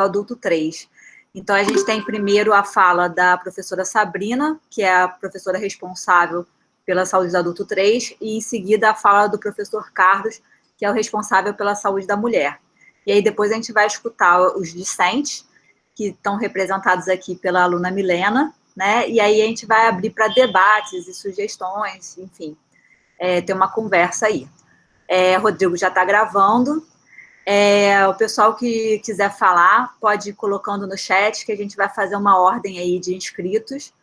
adulto 3. Então, a gente tem primeiro a fala da professora Sabrina, que é a professora responsável pela saúde do adulto 3, e em seguida a fala do professor Carlos, que é o responsável pela saúde da mulher. E aí depois a gente vai escutar os discentes, que estão representados aqui pela aluna Milena, né? E aí a gente vai abrir para debates e sugestões, enfim, ter uma conversa aí. Rodrigo já está gravando. O pessoal que quiser falar pode ir colocando no chat, que a gente vai fazer uma ordem aí de inscritos.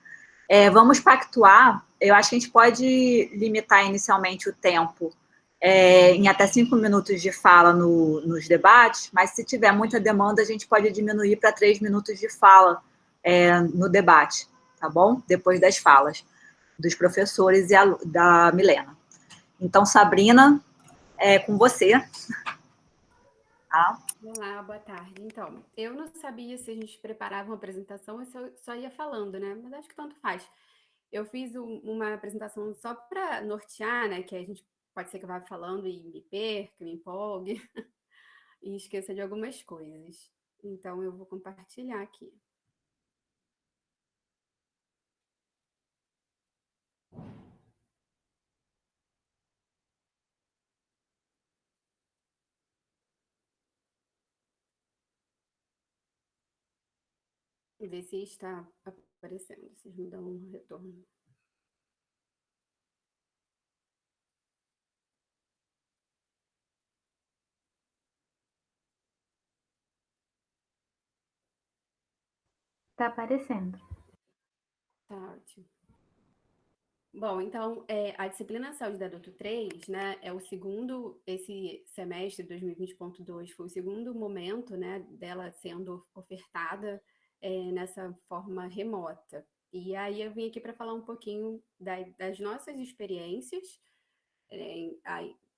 Vamos pactuar, eu acho que a gente pode limitar inicialmente o tempo em até 5 minutos de fala nos debates, mas se tiver muita demanda, a gente pode diminuir para 3 minutos de fala no debate, tá bom? Depois das falas dos professores e da Milena. Então, Sabrina, com você. Tá? Olá, boa tarde. Então, eu não sabia se a gente preparava uma apresentação ou se eu só ia falando, né? Mas acho que tanto faz. Eu fiz uma apresentação só para nortear, né? Que a gente pode ser que eu vá falando e me perca, me empolgue e esqueça de algumas coisas. Então, eu vou compartilhar aqui. E ver se está aparecendo, vocês me dão um retorno. Tá aparecendo. Tá ótimo. Bom, então, a disciplina Saúde da Adulto 3, né, é o segundo, esse semestre 2020.2 foi o segundo momento, né, dela sendo ofertada nessa forma remota. E aí eu vim aqui para falar um pouquinho das nossas experiências,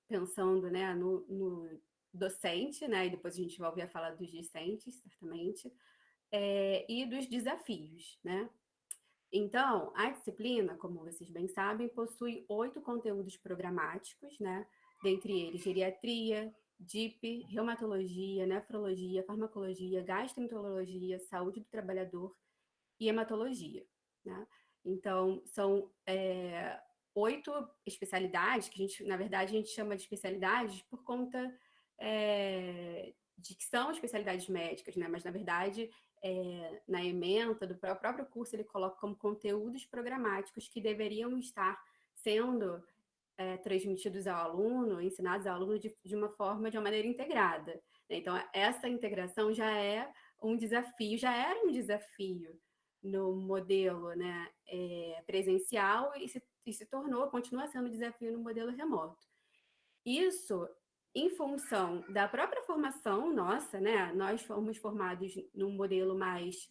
pensando, né, no docente, né, e depois a gente vai ouvir a fala dos discentes, certamente, e dos desafios, né. Então, a disciplina, como vocês bem sabem, possui 8 conteúdos programáticos, né? Dentre eles, geriatria, DIP, reumatologia, nefrologia, farmacologia, gastroenterologia, saúde do trabalhador e hematologia, né? Então, são 8 especialidades, que a gente, na verdade, a gente chama de especialidades por conta de que são especialidades médicas, né? Mas, na verdade, na ementa do próprio curso, ele coloca como conteúdos programáticos que deveriam estar sendo transmitidos ao aluno, ensinados ao aluno de uma maneira integrada, né? Então, essa integração já é um desafio, já era um desafio no modelo, né, presencial e se tornou, continua sendo um desafio no modelo remoto. Isso em função da própria formação nossa, né? Nós fomos formados num modelo mais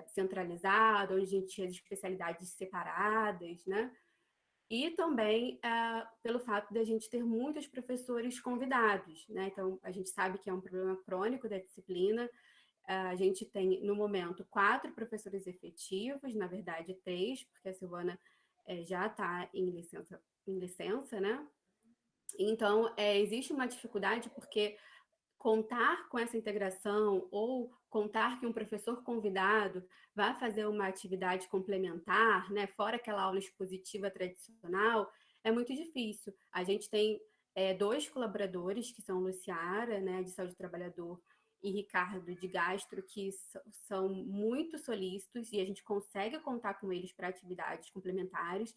centralizado, onde a gente tinha as especialidades separadas, né? E também pelo fato de a gente ter muitos professores convidados, né? Então, a gente sabe que é um problema crônico da disciplina. A gente tem, no momento, 4 professores efetivos, na verdade 3, porque a Silvana já está em licença, né? Então, existe uma dificuldade porque contar com essa integração ou contar que um professor convidado vai fazer uma atividade complementar, né, fora aquela aula expositiva tradicional, é muito difícil. A gente tem 2 colaboradores, que são Luciara, né, de saúde do trabalhador, e Ricardo, de gastro, que são muito solícitos e a gente consegue contar com eles para atividades complementares,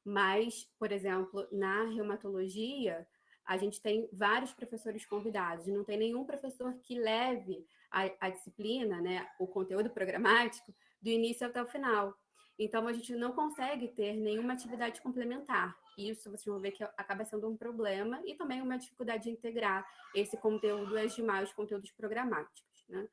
mas, por exemplo, na reumatologia, a gente tem vários professores convidados, não tem nenhum professor que leve a disciplina, né, o conteúdo programático, do início até o final. Então, a gente não consegue ter nenhuma atividade complementar. Isso vocês vão ver que acaba sendo um problema e também uma dificuldade de integrar esse conteúdo aos demais conteúdos programáticos, né?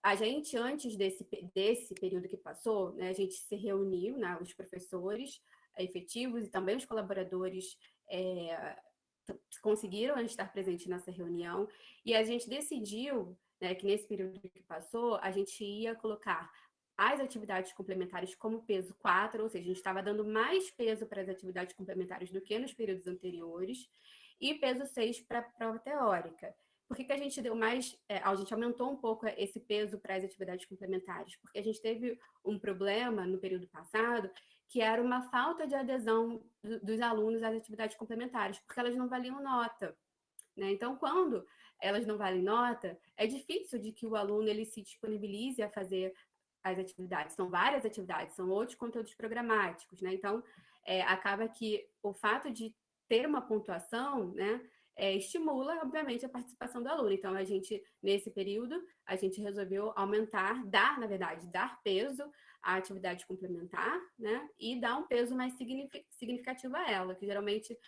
A gente, antes desse período que passou, né, a gente se reuniu, né, os professores efetivos e também os colaboradores conseguiram estar presentes nessa reunião e a gente decidiu, né, que nesse período que passou, a gente ia colocar as atividades complementares como peso 4, ou seja, a gente estava dando mais peso para as atividades complementares do que nos períodos anteriores, e peso 6 para a prova teórica. Por que a gente deu mais, a gente aumentou um pouco esse peso para as atividades complementares? Porque a gente teve um problema no período passado, que era uma falta de adesão dos alunos às atividades complementares, porque elas não valiam nota, né? Então, quando elas não valem nota, é difícil de que o aluno ele se disponibilize a fazer as atividades. São várias atividades, são outros conteúdos programáticos, né? Então, acaba que o fato de ter uma pontuação, né, estimula, obviamente, a participação do aluno. Então, a gente, nesse período, a gente resolveu aumentar, na verdade, dar peso à atividade complementar, né, e dar um peso mais significativo a ela, que geralmente,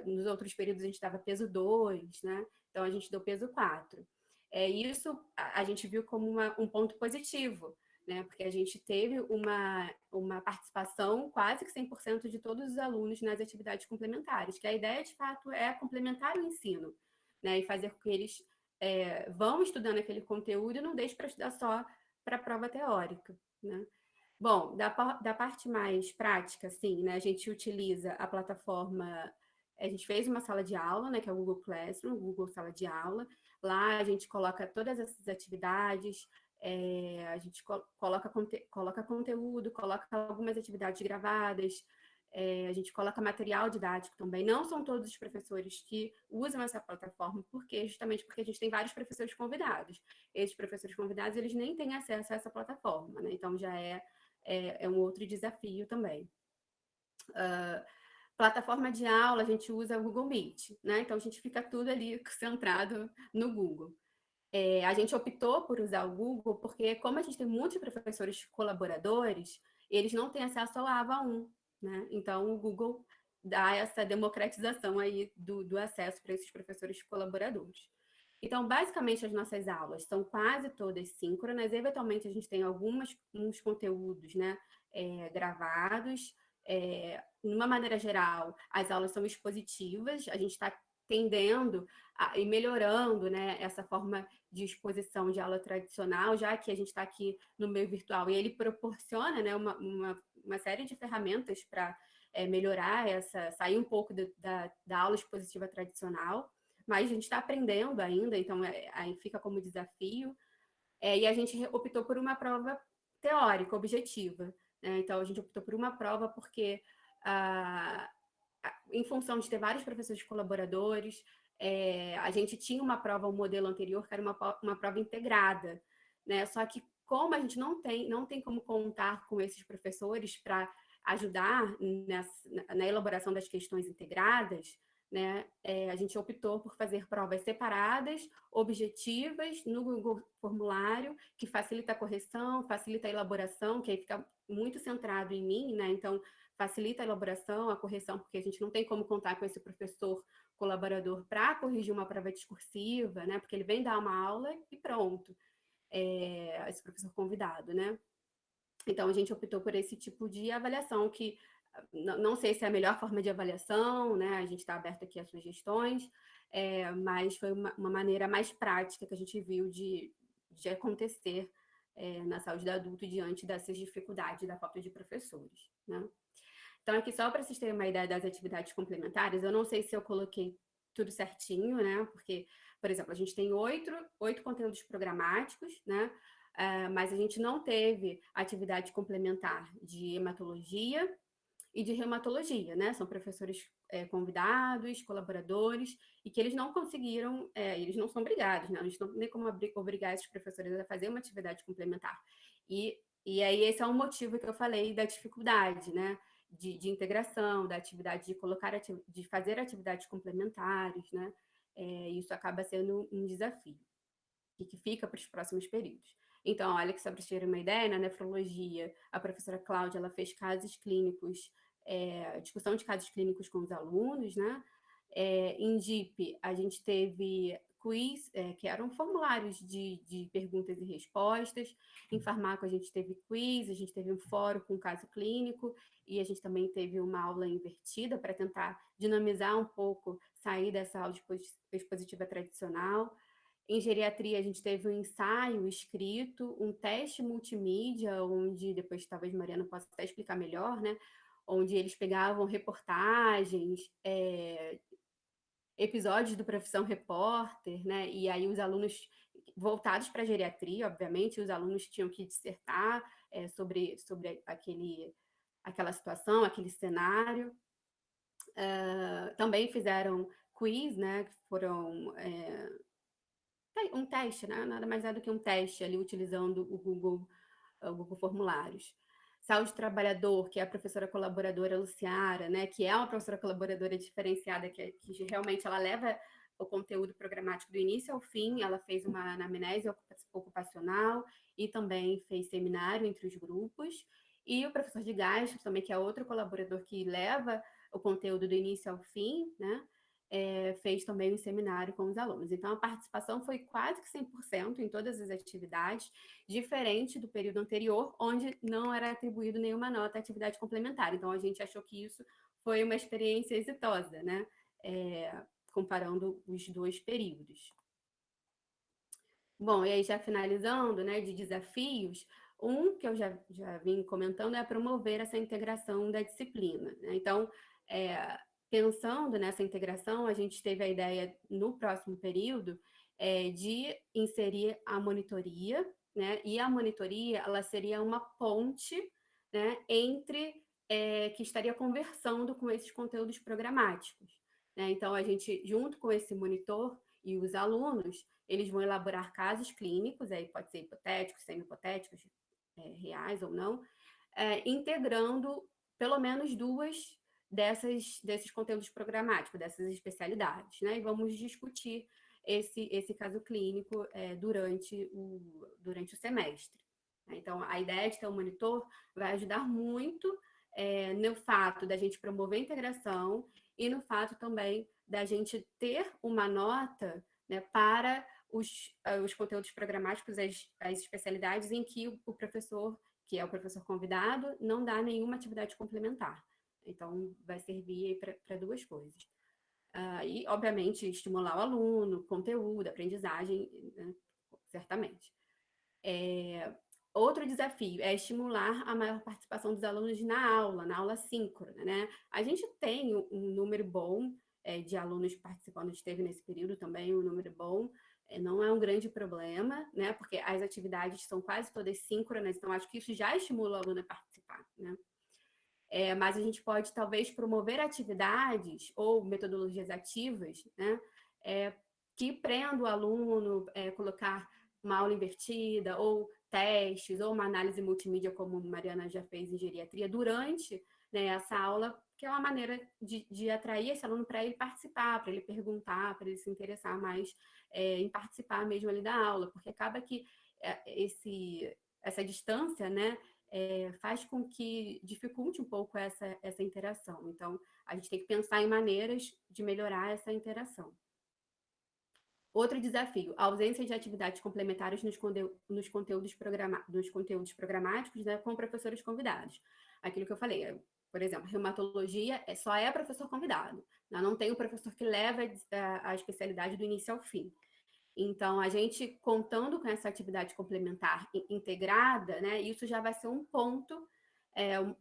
nos outros períodos, a gente dava peso 2, né, então a gente deu peso 4. Isso a gente viu como um ponto positivo, né, porque a gente teve uma participação quase que 100% de todos os alunos nas atividades complementares, que a ideia, de fato, é complementar o ensino, né, e fazer com que eles vão estudando aquele conteúdo e não deixem para estudar só para a prova teórica, né. Bom, da parte mais prática, sim, né, a gente utiliza a plataforma, a gente fez uma sala de aula, né, que é o Google Classroom, o Google Sala de Aula. Lá a gente coloca todas essas atividades, a gente coloca conteúdo, coloca algumas atividades gravadas, a gente coloca material didático também. Não são todos os professores que usam essa plataforma, justamente porque a gente tem vários professores convidados. Esses professores convidados, eles nem têm acesso a essa plataforma, né? Então já é um outro desafio também. Plataforma de aula, a gente usa o Google Meet, né? Então a gente fica tudo ali centrado no Google. A gente optou por usar o Google porque, como a gente tem muitos professores colaboradores, eles não têm acesso ao AVA 1, né? Então, o Google dá essa democratização aí do acesso para esses professores colaboradores. Então, basicamente, as nossas aulas são quase todas síncronas. Eventualmente, a gente tem uns conteúdos, né, gravados. De uma maneira geral, as aulas são expositivas. A gente está tendendo e melhorando, né, essa forma de exposição de aula tradicional, já que a gente está aqui no meio virtual, e ele proporciona, né, uma série de ferramentas para melhorar sair um pouco da aula expositiva tradicional, mas a gente está aprendendo ainda, então aí fica como desafio. E a gente optou por uma prova teórica, objetiva, né? Então a gente optou por uma prova porque em função de ter vários professores colaboradores, a gente tinha uma prova, um modelo anterior, que era uma prova integrada, né? Só que como a gente não tem como contar com esses professores para ajudar na elaboração das questões integradas, né? A gente optou por fazer provas separadas, objetivas, no Google Formulário, que facilita a correção, facilita a elaboração, que aí fica muito centrado em mim, né? Então, facilita a elaboração, a correção, porque a gente não tem como contar com esse professor colaborador para corrigir uma prova discursiva, né? Porque ele vem dar uma aula e pronto, esse professor convidado, né? Então, a gente optou por esse tipo de avaliação, que não sei se é a melhor forma de avaliação, né? A gente está aberto aqui a sugestões, mas foi uma maneira mais prática que a gente viu de acontecer na saúde do adulto diante dessas dificuldades da falta de professores, né? Então, aqui só para vocês terem uma ideia das atividades complementares, eu não sei se eu coloquei tudo certinho, né? Porque, por exemplo, a gente tem oito conteúdos programáticos, né? Mas a gente não teve atividade complementar de hematologia e de reumatologia, né? São professores convidados, colaboradores, e que eles não conseguiram, eles não são obrigados, né? A gente não tem como obrigar esses professores a fazer uma atividade complementar. E aí esse é um motivo que eu falei da dificuldade, né? De integração, da atividade de fazer atividades complementares, né? Isso acaba sendo um desafio e que fica para os próximos períodos. Então, olha que só para vocês terem uma ideia, na nefrologia, a professora Cláudia, ela fez casos clínicos, discussão de casos clínicos com os alunos, né? Em DIP, a gente teve quiz, que eram formulários de perguntas e respostas. Em farmaco, a gente teve quiz, a gente teve um fórum com caso clínico, e a gente também teve uma aula invertida para tentar dinamizar um pouco, sair dessa aula expositiva tradicional. Em geriatria, a gente teve um ensaio escrito, um teste multimídia, onde depois talvez Mariana possa até explicar melhor, né? Onde eles pegavam reportagens episódios do Profissão Repórter, né? E aí os alunos voltados para a geriatria, obviamente, os alunos tinham que dissertar sobre aquela situação, aquele cenário. Também fizeram quiz, né? Que foram um teste, né? Nada mais é do que um teste ali utilizando o Google Formulários. Saúde do Trabalhador, que é a professora colaboradora Luciara, né, que é uma professora colaboradora diferenciada, que realmente ela leva o conteúdo programático do início ao fim, ela fez uma anamnese ocupacional e também fez seminário entre os grupos, e o professor de Gastos também, que é outro colaborador que leva o conteúdo do início ao fim, né, fez também um seminário com os alunos. Então, a participação foi quase que 100% em todas as atividades, diferente do período anterior, onde não era atribuído nenhuma nota à atividade complementar. Então, a gente achou que isso foi uma experiência exitosa, né? Comparando os dois períodos. Bom, e aí já finalizando, né, de desafios, um que eu já vim comentando é promover essa integração da disciplina, né? Então, pensando nessa integração, a gente teve a ideia, no próximo período, de inserir a monitoria, né? E a monitoria, ela seria uma ponte, né, que estaria conversando com esses conteúdos programáticos, né? Então, a gente, junto com esse monitor e os alunos, eles vão elaborar casos clínicos, aí pode ser hipotéticos, semi-hipotéticos, reais ou não, integrando pelo menos duas desses conteúdos programáticos, dessas especialidades, né? E vamos discutir esse caso clínico durante o semestre. Então, a ideia de ter um monitor vai ajudar muito no fato da gente promover a integração e no fato também da gente ter uma nota, né, para os conteúdos programáticos, as especialidades em que o professor, que é o professor convidado, não dá nenhuma atividade complementar. Então, vai servir para duas coisas. E, obviamente, estimular o aluno, conteúdo, aprendizagem, né, certamente. Outro desafio é estimular a maior participação dos alunos na aula síncrona, né? A gente tem um número bom de alunos participando, esteve nesse período também um número bom, não é um grande problema, né? Porque as atividades são quase todas síncronas, então acho que isso já estimula o aluno a participar, né? Mas a gente pode, talvez, promover atividades ou metodologias ativas, né, que prendam o aluno, colocar uma aula invertida, ou testes, ou uma análise multimídia, como a Mariana já fez em geriatria, durante, né, essa aula, que é uma maneira de atrair esse aluno para ele participar, para ele perguntar, para ele se interessar mais em participar mesmo ali da aula, porque acaba que essa distância, né, faz com que dificulte um pouco essa interação. Então, a gente tem que pensar em maneiras de melhorar essa interação. Outro desafio, a ausência de atividades complementares nos conteúdos programáticos, né, com professores convidados. Aquilo que eu falei, por exemplo, reumatologia só é professor convidado, né? Não tem o professor que leva a especialidade do início ao fim. Então, a gente contando com essa atividade complementar integrada, né, isso já vai ser um ponto,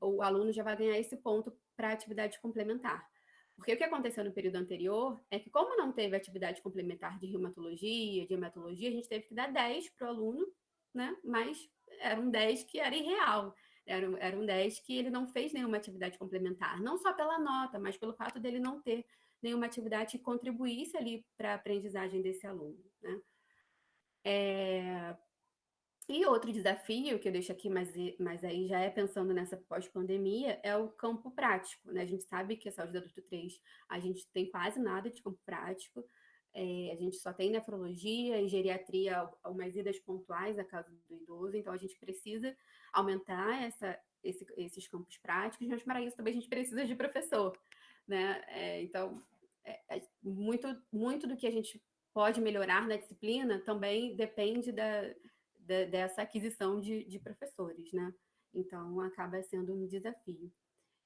o aluno já vai ganhar esse ponto para a atividade complementar. Porque o que aconteceu no período anterior é que, como não teve atividade complementar de reumatologia, de hematologia, a gente teve que dar 10 para o aluno, né, mas era um 10 que era irreal. Era um 10 que ele não fez nenhuma atividade complementar, não só pela nota, mas pelo fato dele não ter nenhuma atividade que contribuísse ali para a aprendizagem desse aluno, né? E outro desafio que eu deixo aqui, mas aí já é pensando nessa pós-pandemia, é o campo prático, né? A gente sabe que a saúde do adulto 3, a gente tem quase nada de campo prático, a gente só tem nefrologia e geriatria, umas idas pontuais à casa do idoso, então a gente precisa aumentar esses campos práticos, mas para isso também a gente precisa de professor, né? Então, muito do que a gente pode melhorar na disciplina também depende dessa aquisição de professores, né? Então, acaba sendo um desafio.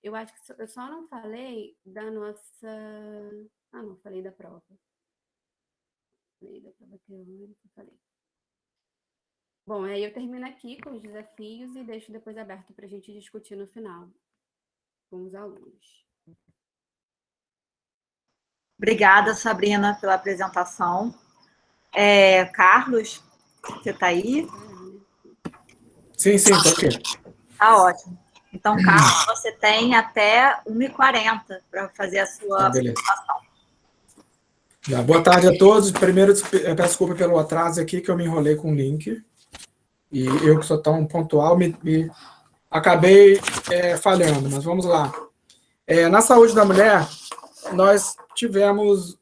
Eu acho que eu só não falei da nossa... não, falei da prova. Falei da prova teórica, falei. Bom, aí eu termino aqui com os desafios e deixo depois aberto para a gente discutir no final com os alunos. Obrigada, Sabrina, pela apresentação. Carlos, você está aí? Sim, estou aqui. Tá ótimo. Então, Carlos, você tem até 1h40 para fazer a sua apresentação. Boa tarde a todos. Primeiro, peço desculpa pelo atraso aqui, que eu me enrolei com o link. E eu, que sou tão pontual, acabei falhando, mas vamos lá. Na saúde da mulher, nós tivemos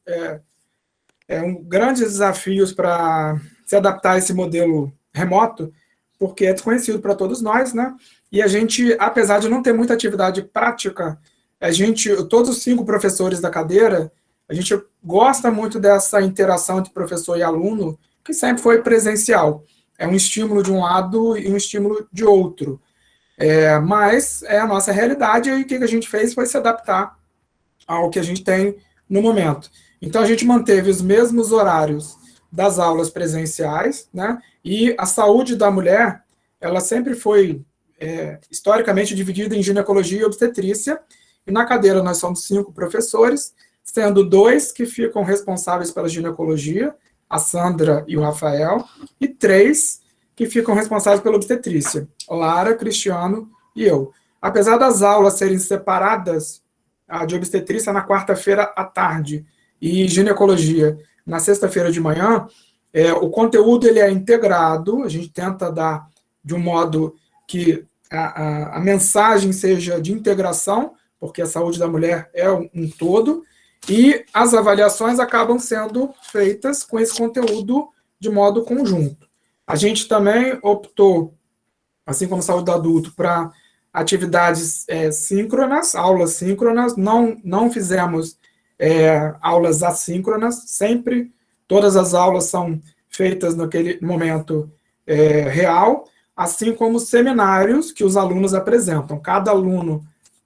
grandes desafios para se adaptar a esse modelo remoto, porque é desconhecido para todos nós, né? E a gente, apesar de não ter muita atividade prática, todos os 5 professores da cadeira, a gente gosta muito dessa interação entre professor e aluno, que sempre foi presencial. É um estímulo de um lado e um estímulo de outro. Mas é a nossa realidade, e o que a gente fez foi se adaptar ao que a gente tem no momento. Então, a gente manteve os mesmos horários das aulas presenciais, né? E a saúde da mulher, ela sempre foi, historicamente, dividida em ginecologia e obstetrícia, e na cadeira nós somos 5 professores, sendo 2 que ficam responsáveis pela ginecologia, a Sandra e o Rafael, e 3 que ficam responsáveis pela obstetrícia, Lara, Cristiano e eu. Apesar das aulas serem separadas, a de obstetrícia na quarta-feira à tarde e ginecologia na sexta-feira de manhã, o conteúdo ele é integrado, a gente tenta dar de um modo que a mensagem seja de integração, porque a saúde da mulher é um todo, e as avaliações acabam sendo feitas com esse conteúdo de modo conjunto. A gente também optou, assim como saúde do adulto, para atividades síncronas, aulas síncronas, não fizemos aulas assíncronas, sempre todas as aulas são feitas naquele momento real, assim como seminários que os alunos apresentam. Cada aluno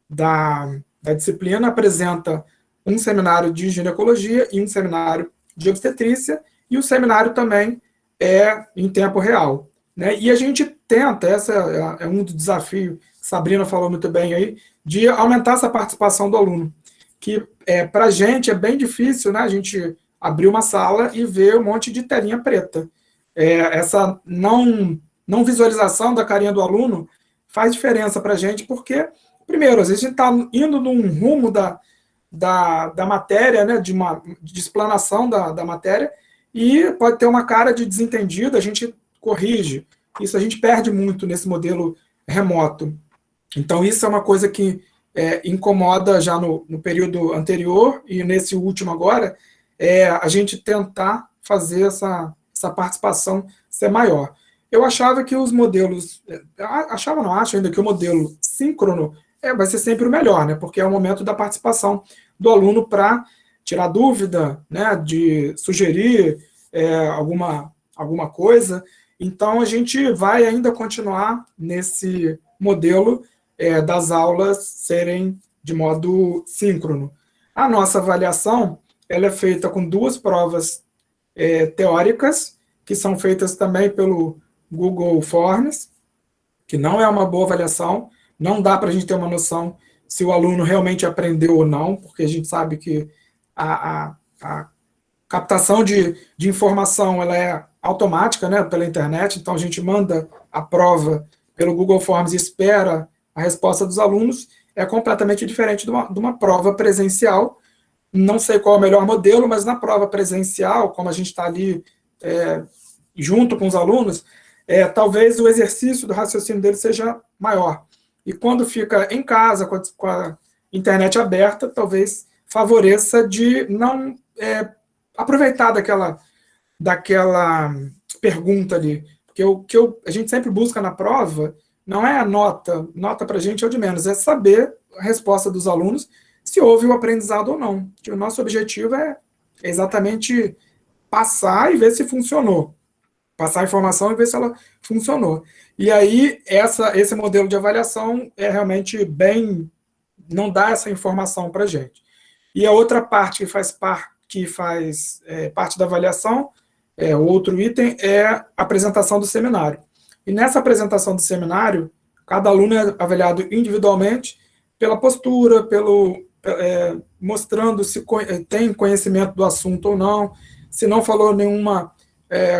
da disciplina apresenta um seminário de ginecologia e um seminário de obstetrícia, e o seminário também é em tempo real, né? E a gente tenta, essa é um dos desafios, Sabrina falou muito bem aí, de aumentar essa participação do aluno, que para a gente é bem difícil, né? A gente abrir uma sala e ver um monte de telinha preta. Essa não visualização da carinha do aluno faz diferença para a gente, porque, primeiro, às vezes a gente está indo num rumo da matéria, né, de explanação da matéria, e pode ter uma cara de desentendido, a gente corrige. Isso a gente perde muito nesse modelo remoto. Então, isso é uma coisa que incomoda já no período anterior, e nesse último agora, a gente tentar fazer essa participação ser maior. Eu achava que os modelos, acho ainda que o modelo síncrono vai ser sempre o melhor, né? Porque é o momento da participação do aluno para tirar dúvida, né? De sugerir alguma coisa. Então, a gente vai ainda continuar nesse modelo das aulas serem de modo síncrono. A nossa avaliação ela é feita com 2 provas teóricas, que são feitas também pelo Google Forms, que não é uma boa avaliação, não dá para a gente ter uma noção se o aluno realmente aprendeu ou não, porque a gente sabe que a captação de informação ela é automática, né, pela internet, então a gente manda a prova pelo Google Forms e espera a resposta dos alunos, é completamente diferente de uma prova presencial. Não sei qual é o melhor modelo, mas na prova presencial, como a gente está ali junto com os alunos, talvez o exercício do raciocínio dele seja maior. E quando fica em casa, com a internet aberta, talvez favoreça de não aproveitar daquela pergunta ali. Porque o que a gente sempre busca na prova não é a nota para a gente é o de menos, é saber a resposta dos alunos, se houve o aprendizado ou não. Que o nosso objetivo é exatamente passar e ver se funcionou. Passar a informação e ver se ela funcionou. E aí, esse modelo de avaliação é realmente não dá essa informação para a gente. E a outra parte que faz parte da avaliação, outro item, é a apresentação do seminário. E nessa apresentação do seminário, cada aluno é avaliado individualmente pela postura, pelo mostrando se tem conhecimento do assunto ou não, se não falou nenhuma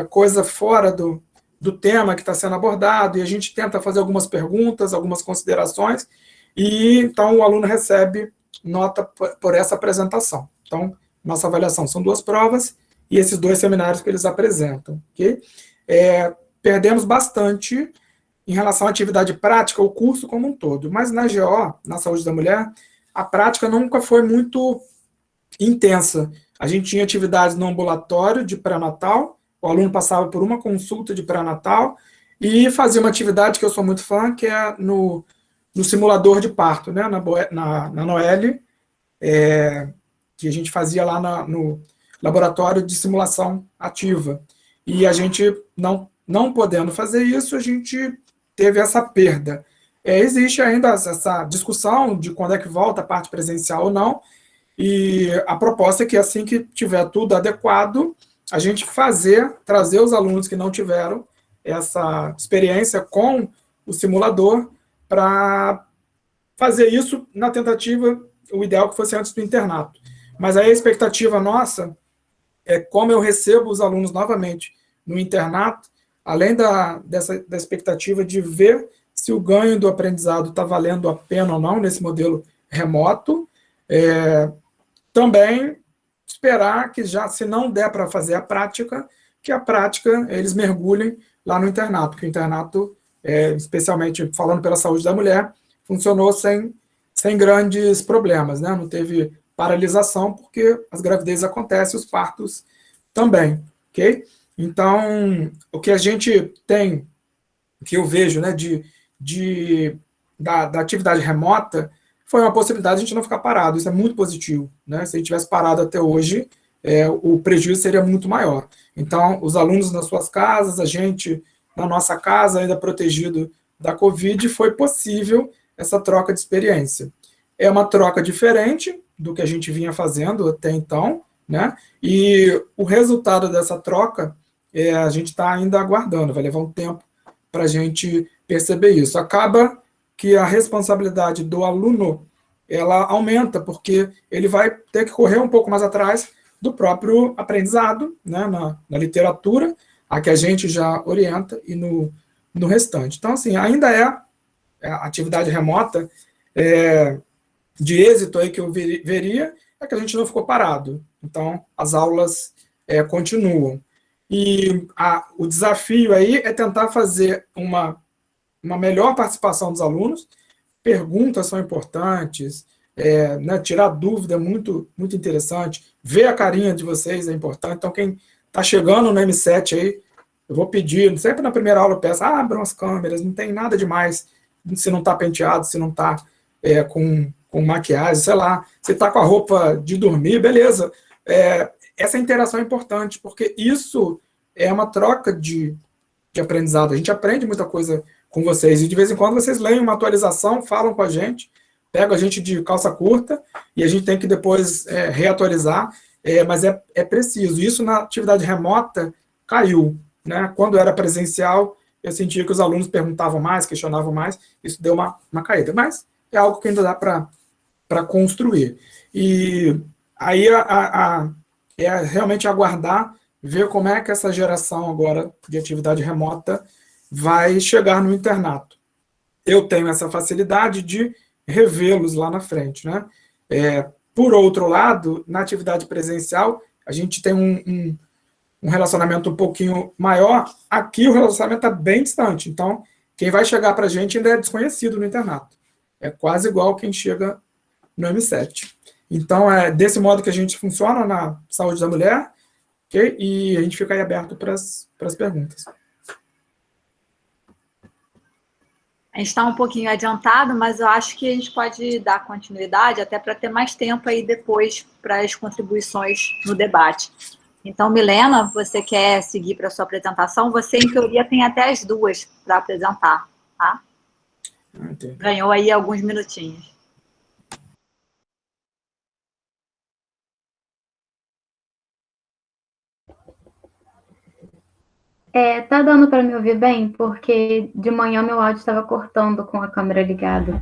coisa fora do tema que está sendo abordado, e a gente tenta fazer algumas perguntas, algumas considerações, e então o aluno recebe nota por essa apresentação. Então, nossa avaliação são 2 provas e esses 2 seminários que eles apresentam. Okay? Perdemos bastante em relação à atividade prática, o curso como um todo, mas na GO, na saúde da mulher, a prática nunca foi muito intensa. A gente tinha atividades no ambulatório de pré-natal, o aluno passava por uma consulta de pré-natal e fazia uma atividade que eu sou muito fã, que é no simulador de parto, né, na Noelle, que a gente fazia lá no laboratório de simulação ativa. E a gente, não podendo fazer isso, a gente teve essa perda. Existe ainda essa discussão de quando é que volta a parte presencial ou não, e a proposta é que assim que tiver tudo adequado, a gente trazer os alunos que não tiveram essa experiência com o simulador para fazer isso na tentativa, o ideal que fosse antes do internato. Mas aí a expectativa nossa é como eu recebo os alunos novamente no internato, além da expectativa de ver se o ganho do aprendizado está valendo a pena ou não nesse modelo remoto, também esperar que já, se não der para fazer a prática, que a prática eles mergulhem lá no internato, porque o internato, especialmente falando pela saúde da mulher, funcionou sem grandes problemas, né? Não teve paralisação, porque as gravidezes acontecem, os partos também, ok? Então, o que a gente tem, o que eu vejo, né, da atividade remota, foi uma possibilidade de a gente não ficar parado, isso é muito positivo, né? Se a gente tivesse parado até hoje, o prejuízo seria muito maior. Então, os alunos nas suas casas, a gente na nossa casa, ainda protegido da Covid, foi possível essa troca de experiência. É uma troca diferente do que a gente vinha fazendo até então, né? E o resultado dessa troca, a gente está ainda aguardando, vai levar um tempo para a gente perceber isso. Acaba que a responsabilidade do aluno, ela aumenta, porque ele vai ter que correr um pouco mais atrás do próprio aprendizado, né, na literatura, a que a gente já orienta, e no restante. Então, assim, ainda a atividade remota de êxito aí que eu veria, é que a gente não ficou parado. Então, as aulas continuam. E o desafio aí é tentar fazer uma melhor participação dos alunos. Perguntas são importantes, né, tirar dúvida é muito, muito interessante, ver a carinha de vocês é importante. Então, quem está chegando no M7 aí, eu vou pedir, sempre na primeira aula eu peço, abram as câmeras, não tem nada demais, se não está penteado, se não está com maquiagem, sei lá, se está com a roupa de dormir, beleza. Essa interação é importante, porque isso é uma troca de aprendizado. A gente aprende muita coisa com vocês, e de vez em quando vocês leem uma atualização, falam com a gente, pegam a gente de calça curta, e a gente tem que depois reatualizar, mas é preciso. Isso na atividade remota caiu, né? Quando era presencial, eu sentia que os alunos perguntavam mais, questionavam mais, isso deu uma caída, mas é algo que ainda dá para construir. E aí realmente aguardar, ver como é que essa geração agora de atividade remota vai chegar no internato. Eu tenho essa facilidade de revê-los lá na frente, né? Por outro lado, na atividade presencial, a gente tem um relacionamento um pouquinho maior. Aqui o relacionamento está bem distante, então quem vai chegar para a gente ainda é desconhecido no internato. É quase igual quem chega no M7. Então, é desse modo que a gente funciona na saúde da mulher, okay? E a gente fica aí aberto para as perguntas. A gente está um pouquinho adiantado, mas eu acho que a gente pode dar continuidade até para ter mais tempo aí depois para as contribuições no debate. Então, Milena, você quer seguir para a sua apresentação? Você, em teoria, tem até as 2 para apresentar, tá? Ganhou aí alguns minutinhos. Tá dando para me ouvir bem? Porque de manhã meu áudio estava cortando com a câmera ligada.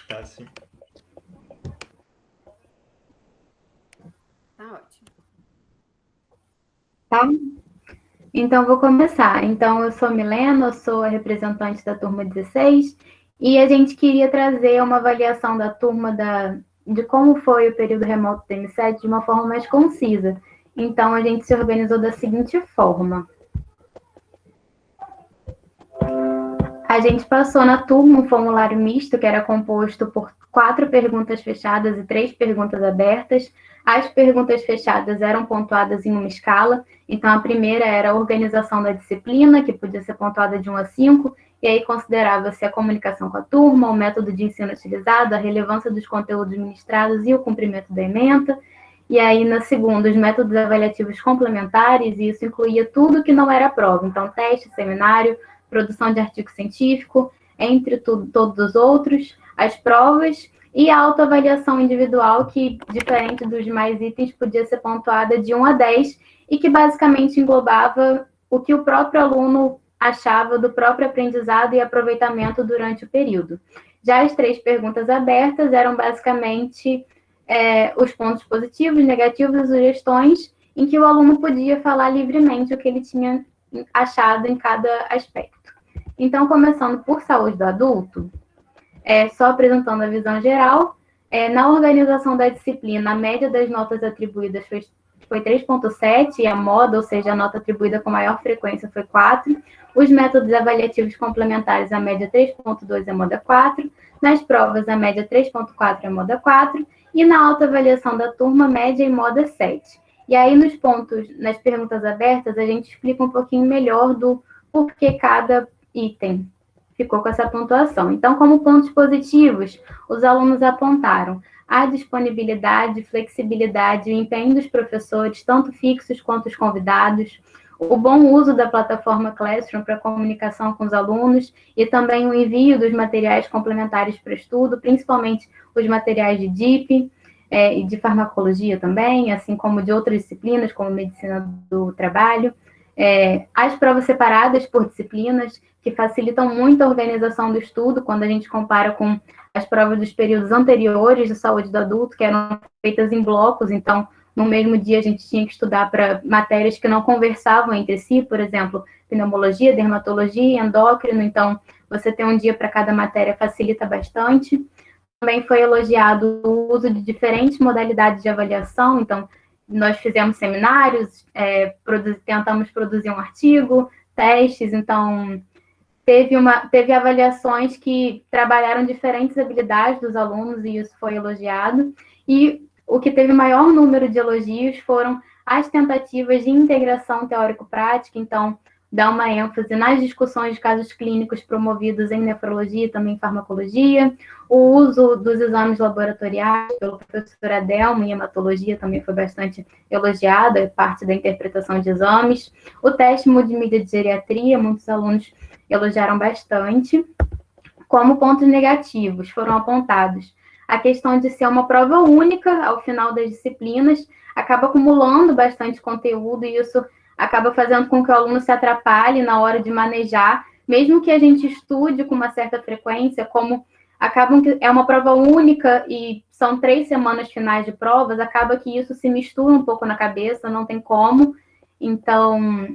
Tá, sim. Tá? Então, vou começar. Então, eu sou Milena, eu sou a representante da turma 16, e a gente queria trazer uma avaliação da turma de como foi o período remoto do M7 de uma forma mais concisa. Então, a gente se organizou da seguinte forma. A gente passou na turma um formulário misto, que era composto por 4 perguntas fechadas e 3 perguntas abertas. As perguntas fechadas eram pontuadas em uma escala. Então, a primeira era a organização da disciplina, que podia ser pontuada de 1 a 5, e aí considerava-se a comunicação com a turma, o método de ensino utilizado, a relevância dos conteúdos ministrados e o cumprimento da ementa. E aí, na segunda, os métodos avaliativos complementares, e isso incluía tudo que não era prova. Então, teste, seminário, produção de artigo científico, entre todos os outros, as provas e a autoavaliação individual, que, diferente dos demais itens, podia ser pontuada de 1 a 10 e que basicamente englobava o que o próprio aluno achava do próprio aprendizado e aproveitamento durante o período. Já as 3 perguntas abertas eram basicamente os pontos positivos, negativos e sugestões, em que o aluno podia falar livremente o que ele tinha achado em cada aspecto. Então, começando por saúde do adulto, só apresentando a visão geral, na organização da disciplina, a média das notas atribuídas foi 3,7 e a moda, ou seja, a nota atribuída com maior frequência foi 4. Os métodos avaliativos complementares, a média 3,2 e a moda 4. Nas provas, a média 3,4 e a moda 4. E na autoavaliação da turma, média e moda 7. E aí, nas perguntas abertas, a gente explica um pouquinho melhor do porquê cada item ficou com essa pontuação. Então, como pontos positivos, os alunos apontaram a disponibilidade, flexibilidade e o empenho dos professores, tanto fixos quanto os convidados, o bom uso da plataforma Classroom para comunicação com os alunos e também o envio dos materiais complementares para estudo, principalmente os materiais de DIP e de farmacologia também, assim como de outras disciplinas, como medicina do trabalho. As provas separadas por disciplinas, que facilitam muito a organização do estudo, quando a gente compara com as provas dos períodos anteriores de saúde do adulto, que eram feitas em blocos, então, no mesmo dia a gente tinha que estudar para matérias que não conversavam entre si, por exemplo, pneumologia, dermatologia, endócrino, então, você ter um dia para cada matéria facilita bastante. Também foi elogiado o uso de diferentes modalidades de avaliação, então, nós fizemos seminários, tentamos produzir um artigo, testes, então teve avaliações que trabalharam diferentes habilidades dos alunos e isso foi elogiado. E o que teve maior número de elogios foram as tentativas de integração teórico-prática, então dá uma ênfase nas discussões de casos clínicos promovidos em nefrologia e também em farmacologia, o uso dos exames laboratoriais pelo professor Adelmo em hematologia também foi bastante elogiado, é parte da interpretação de exames, o teste multimídia de geriatria, muitos alunos elogiaram bastante. Como pontos negativos foram apontados a questão de ser uma prova única ao final das disciplinas, acaba acumulando bastante conteúdo e isso acaba fazendo com que o aluno se atrapalhe na hora de manejar, mesmo que a gente estude com uma certa frequência, como acabam que é uma prova única e são 3 semanas finais de provas, acaba que isso se mistura um pouco na cabeça, não tem como. Então,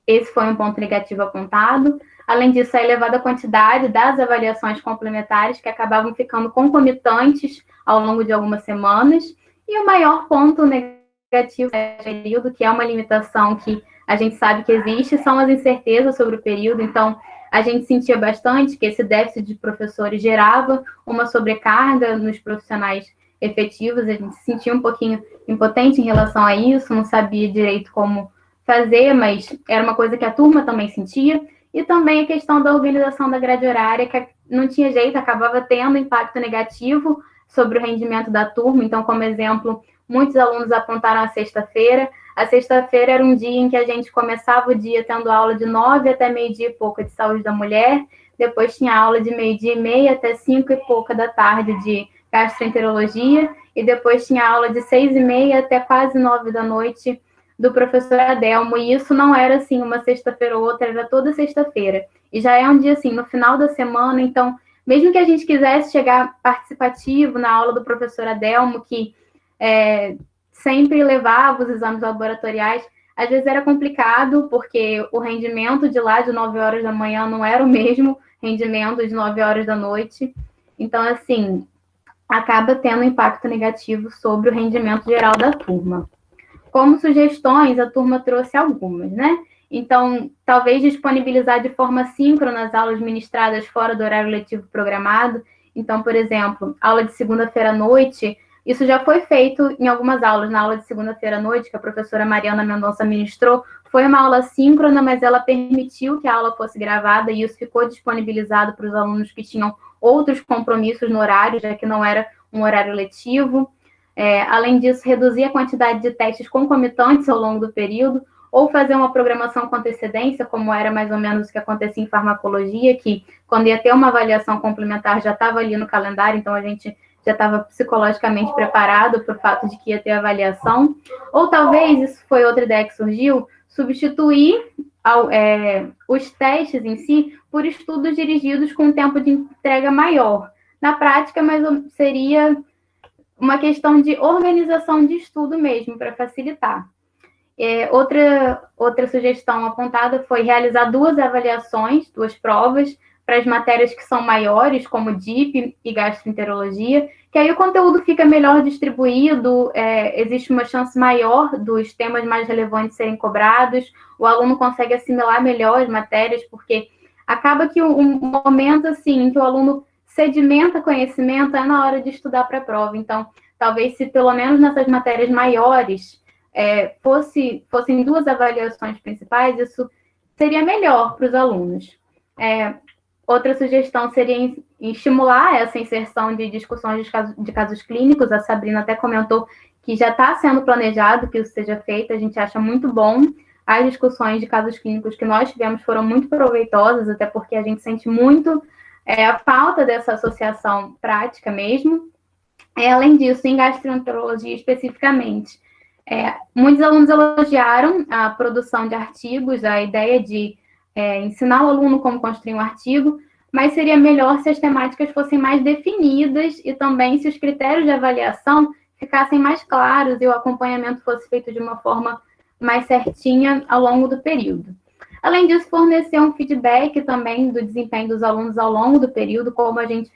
esse foi um ponto negativo apontado. Além disso, a elevada quantidade das avaliações complementares que acabavam ficando concomitantes ao longo de algumas semanas. E o maior ponto negativo é o período, que é uma limitação que a gente sabe que existe, são as incertezas sobre o período. Então, a gente sentia bastante que esse déficit de professores gerava uma sobrecarga nos profissionais efetivos. A gente se sentia um pouquinho impotente em relação a isso, não sabia direito como fazer, mas era uma coisa que a turma também sentia. E também a questão da organização da grade horária, que não tinha jeito, acabava tendo impacto negativo sobre o rendimento da turma. Então, como exemplo, muitos alunos apontaram a sexta-feira. A sexta-feira era um dia em que a gente começava o dia tendo aula de 9 até meio-dia e pouca de saúde da mulher, depois tinha aula de meio-dia e meia até 5 e pouca da tarde de gastroenterologia, e depois tinha aula de 6h30 até quase 9 da noite do professor Adelmo, e isso não era assim uma sexta-feira ou outra, era toda sexta-feira. E já é um dia assim, no final da semana, então, mesmo que a gente quisesse chegar participativo na aula do professor Adelmo, que sempre levava os exames laboratoriais, Às vezes era complicado, porque o rendimento de lá de 9 horas da manhã não era o mesmo rendimento de 9 horas da noite. Então, assim, acaba tendo impacto negativo sobre o rendimento geral da turma. Como sugestões, a turma trouxe algumas, né? Então, talvez disponibilizar de forma síncrona as aulas ministradas fora do horário letivo programado. Então, por exemplo, aula de segunda-feira à noite, isso já foi feito em algumas aulas. Na aula de segunda-feira à noite, que a professora Mariana Mendonça ministrou, foi uma aula síncrona, mas ela permitiu que a aula fosse gravada e isso ficou disponibilizado para os alunos que tinham outros compromissos no horário, já que não era um horário letivo. Além disso, reduzir a quantidade de testes concomitantes ao longo do período, ou fazer uma programação com antecedência, como era mais ou menos o que acontecia em farmacologia, que quando ia ter uma avaliação complementar já estava ali no calendário, então a gente já estava psicologicamente preparado para o fato de que ia ter avaliação. Ou talvez, isso foi outra ideia que surgiu, substituir os testes em si por estudos dirigidos com um tempo de entrega maior. Na prática, seria uma questão de organização de estudo mesmo, para facilitar. Outra sugestão apontada foi realizar 2 avaliações, 2 provas, para as matérias que são maiores, como DIP e gastroenterologia, que aí o conteúdo fica melhor distribuído, existe uma chance maior dos temas mais relevantes serem cobrados, o aluno consegue assimilar melhor as matérias, porque acaba que um momento assim, em que o aluno sedimenta conhecimento é na hora de estudar para a prova. Então, talvez se pelo menos nessas matérias maiores fossem 2 avaliações principais, isso seria melhor para os alunos. Outra sugestão seria estimular essa inserção de discussões de casos clínicos. A Sabrina até comentou que já está sendo planejado que isso seja feito, a gente acha muito bom. As discussões de casos clínicos que nós tivemos foram muito proveitosas, até porque a gente sente muito a falta dessa associação prática mesmo. Além disso, em gastroenterologia especificamente, muitos alunos elogiaram a produção de artigos, a ideia de ensinar o aluno como construir um artigo, mas seria melhor se as temáticas fossem mais definidas e também se os critérios de avaliação ficassem mais claros e o acompanhamento fosse feito de uma forma mais certinha ao longo do período. Além disso, fornecer um feedback também do desempenho dos alunos ao longo do período, como a gente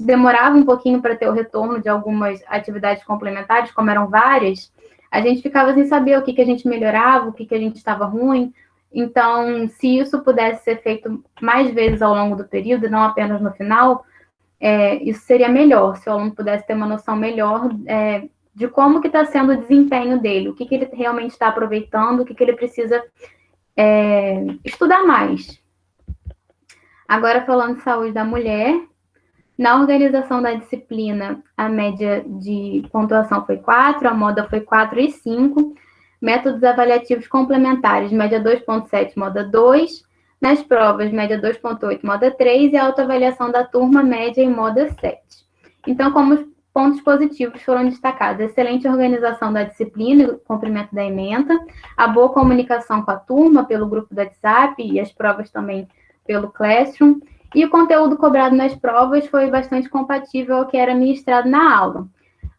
demorava um pouquinho para ter o retorno de algumas atividades complementares, como eram várias, a gente ficava sem saber o que a gente melhorava, o que a gente estava ruim. Então, se isso pudesse ser feito mais vezes ao longo do período, não apenas no final, isso seria melhor, se o aluno pudesse ter uma noção melhor de como que está sendo o desempenho dele, o que ele realmente está aproveitando, o que ele precisa estudar mais. Agora, falando de saúde da mulher, na organização da disciplina, a média de pontuação foi 4, a moda foi 4 e 5, métodos avaliativos complementares, média 2.7, moda 2, nas provas, média 2.8, moda 3, e a autoavaliação da turma, média em moda 7. Então, como pontos positivos foram destacados: excelente organização da disciplina e o cumprimento da ementa, a boa comunicação com a turma pelo grupo do WhatsApp e as provas também pelo Classroom, e o conteúdo cobrado nas provas foi bastante compatível ao que era ministrado na aula.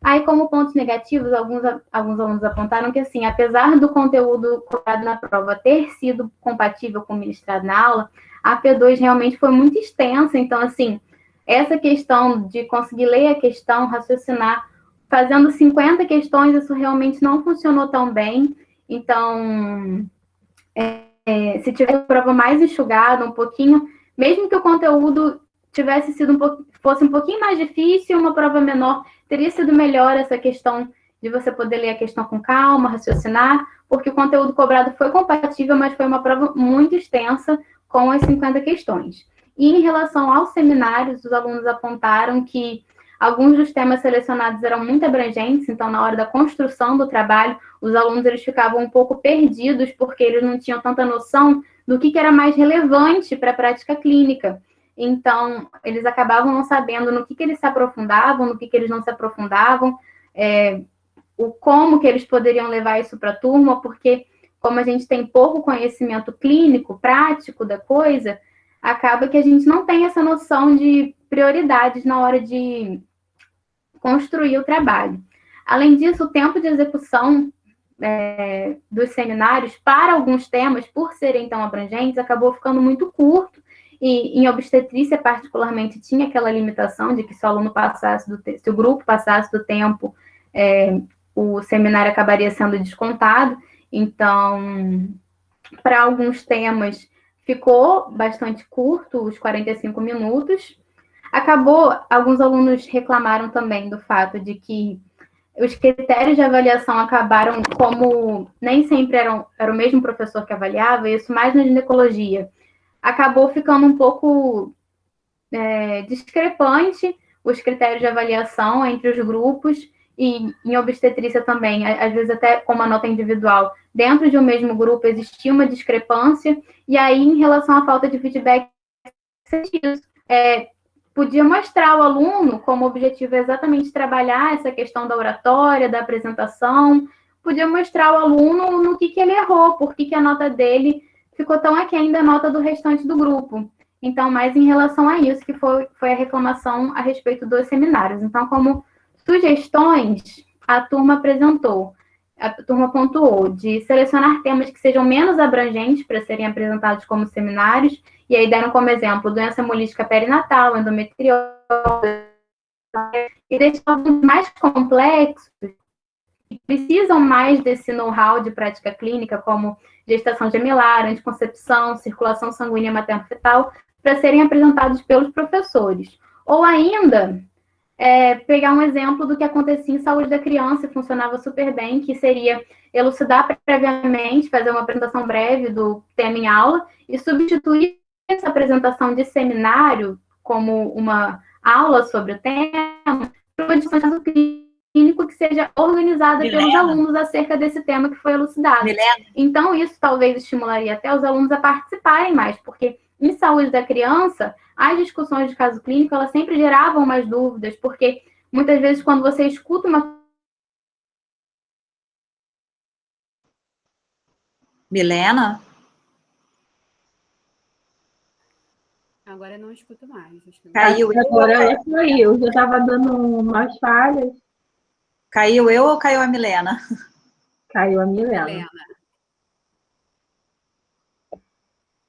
Aí, como pontos negativos, alguns alunos apontaram que, assim, apesar do conteúdo cobrado na prova ter sido compatível com o ministrado na aula, a P2 realmente foi muito extensa. Então, assim, essa questão de conseguir ler a questão, raciocinar, fazendo 50 questões, isso realmente não funcionou tão bem. Então, se tivesse a prova mais enxugada, um pouquinho, mesmo que o conteúdo fosse um pouquinho mais difícil, uma prova menor, teria sido melhor essa questão de você poder ler a questão com calma, raciocinar, porque o conteúdo cobrado foi compatível, mas foi uma prova muito extensa com as 50 questões. E em relação aos seminários, os alunos apontaram que alguns dos temas selecionados eram muito abrangentes, então na hora da construção do trabalho, os alunos eles ficavam um pouco perdidos, porque eles não tinham tanta noção do que era mais relevante para a prática clínica. Então, eles acabavam não sabendo no que eles se aprofundavam, no que eles não se aprofundavam, como que eles poderiam levar isso para a turma, porque como a gente tem pouco conhecimento clínico, prático da coisa, acaba que a gente não tem essa noção de prioridades na hora de construir o trabalho. Além disso, o tempo de execução dos seminários para alguns temas, por serem tão abrangentes, acabou ficando muito curto, e em obstetrícia, particularmente, tinha aquela limitação de que se o aluno passasse se o grupo passasse do tempo, o seminário acabaria sendo descontado. Então, para alguns temas, ficou bastante curto, os 45 minutos. Alguns alunos reclamaram também do fato de que os critérios de avaliação acabaram, como nem sempre era o mesmo professor que avaliava, isso mais na ginecologia, acabou ficando um pouco discrepante os critérios de avaliação entre os grupos, e em obstetrícia também, às vezes até com uma nota individual, dentro de um mesmo grupo existia uma discrepância, e aí em relação à falta de feedback, podia mostrar ao aluno como objetivo é exatamente trabalhar essa questão da oratória, da apresentação, podia mostrar ao aluno no que ele errou, por que a nota dele ficou tão aquém da nota do restante do grupo. Então, mais em relação a isso, que foi a reclamação a respeito dos seminários. Então, como sugestões, a turma pontuou de selecionar temas que sejam menos abrangentes para serem apresentados como seminários, e aí deram como exemplo doença hemolítica perinatal, endometriose, e deixar mais complexos, que precisam mais desse know-how de prática clínica, como gestação gemelar, anticoncepção, circulação sanguínea materno-fetal, para serem apresentados pelos professores. Ou ainda, pegar um exemplo do que acontecia em saúde da criança e funcionava super bem, que seria elucidar previamente, fazer uma apresentação breve do tema em aula e substituir essa apresentação de seminário como uma aula sobre o tema por uma discussão clínico que seja organizada pelos alunos acerca desse tema que foi elucidado. Então, isso talvez estimularia até os alunos a participarem mais, porque em saúde da criança, as discussões de caso clínico, elas sempre geravam mais dúvidas, porque muitas vezes quando você escuta uma... Milena? Agora eu não escuto mais. Caiu eu? Agora eu já estava dando umas falhas. Caiu eu ou caiu a Milena? Caiu a Milena.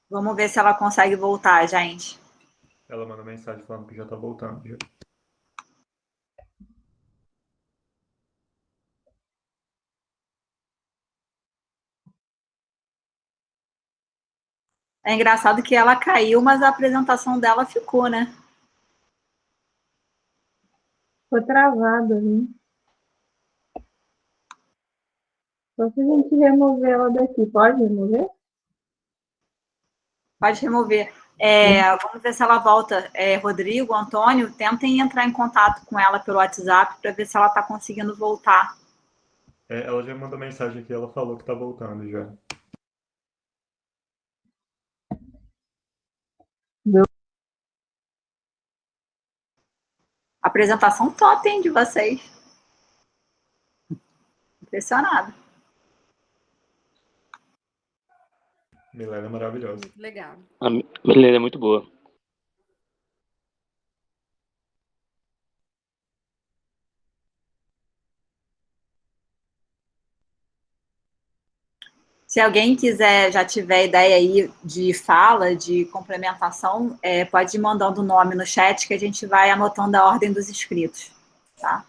Vamos ver se ela consegue voltar, gente. Ela mandou mensagem falando que já está voltando. Já. É engraçado que ela caiu, mas a apresentação dela ficou, né? Ficou travado ali. Só se a gente remover ela daqui. Pode remover? Pode remover. Vamos ver se ela volta. Rodrigo, Antônio, tentem entrar em contato com ela pelo WhatsApp para ver se ela está conseguindo voltar. Ela já mandou mensagem aqui, ela falou que está voltando já. Apresentação top, hein, de vocês. Impressionado. Milena é maravilhosa. Muito legal. A Milena é muito boa. Se alguém quiser, já tiver ideia aí de fala, de complementação, pode ir mandando o nome no chat que a gente vai anotando a ordem dos inscritos, tá?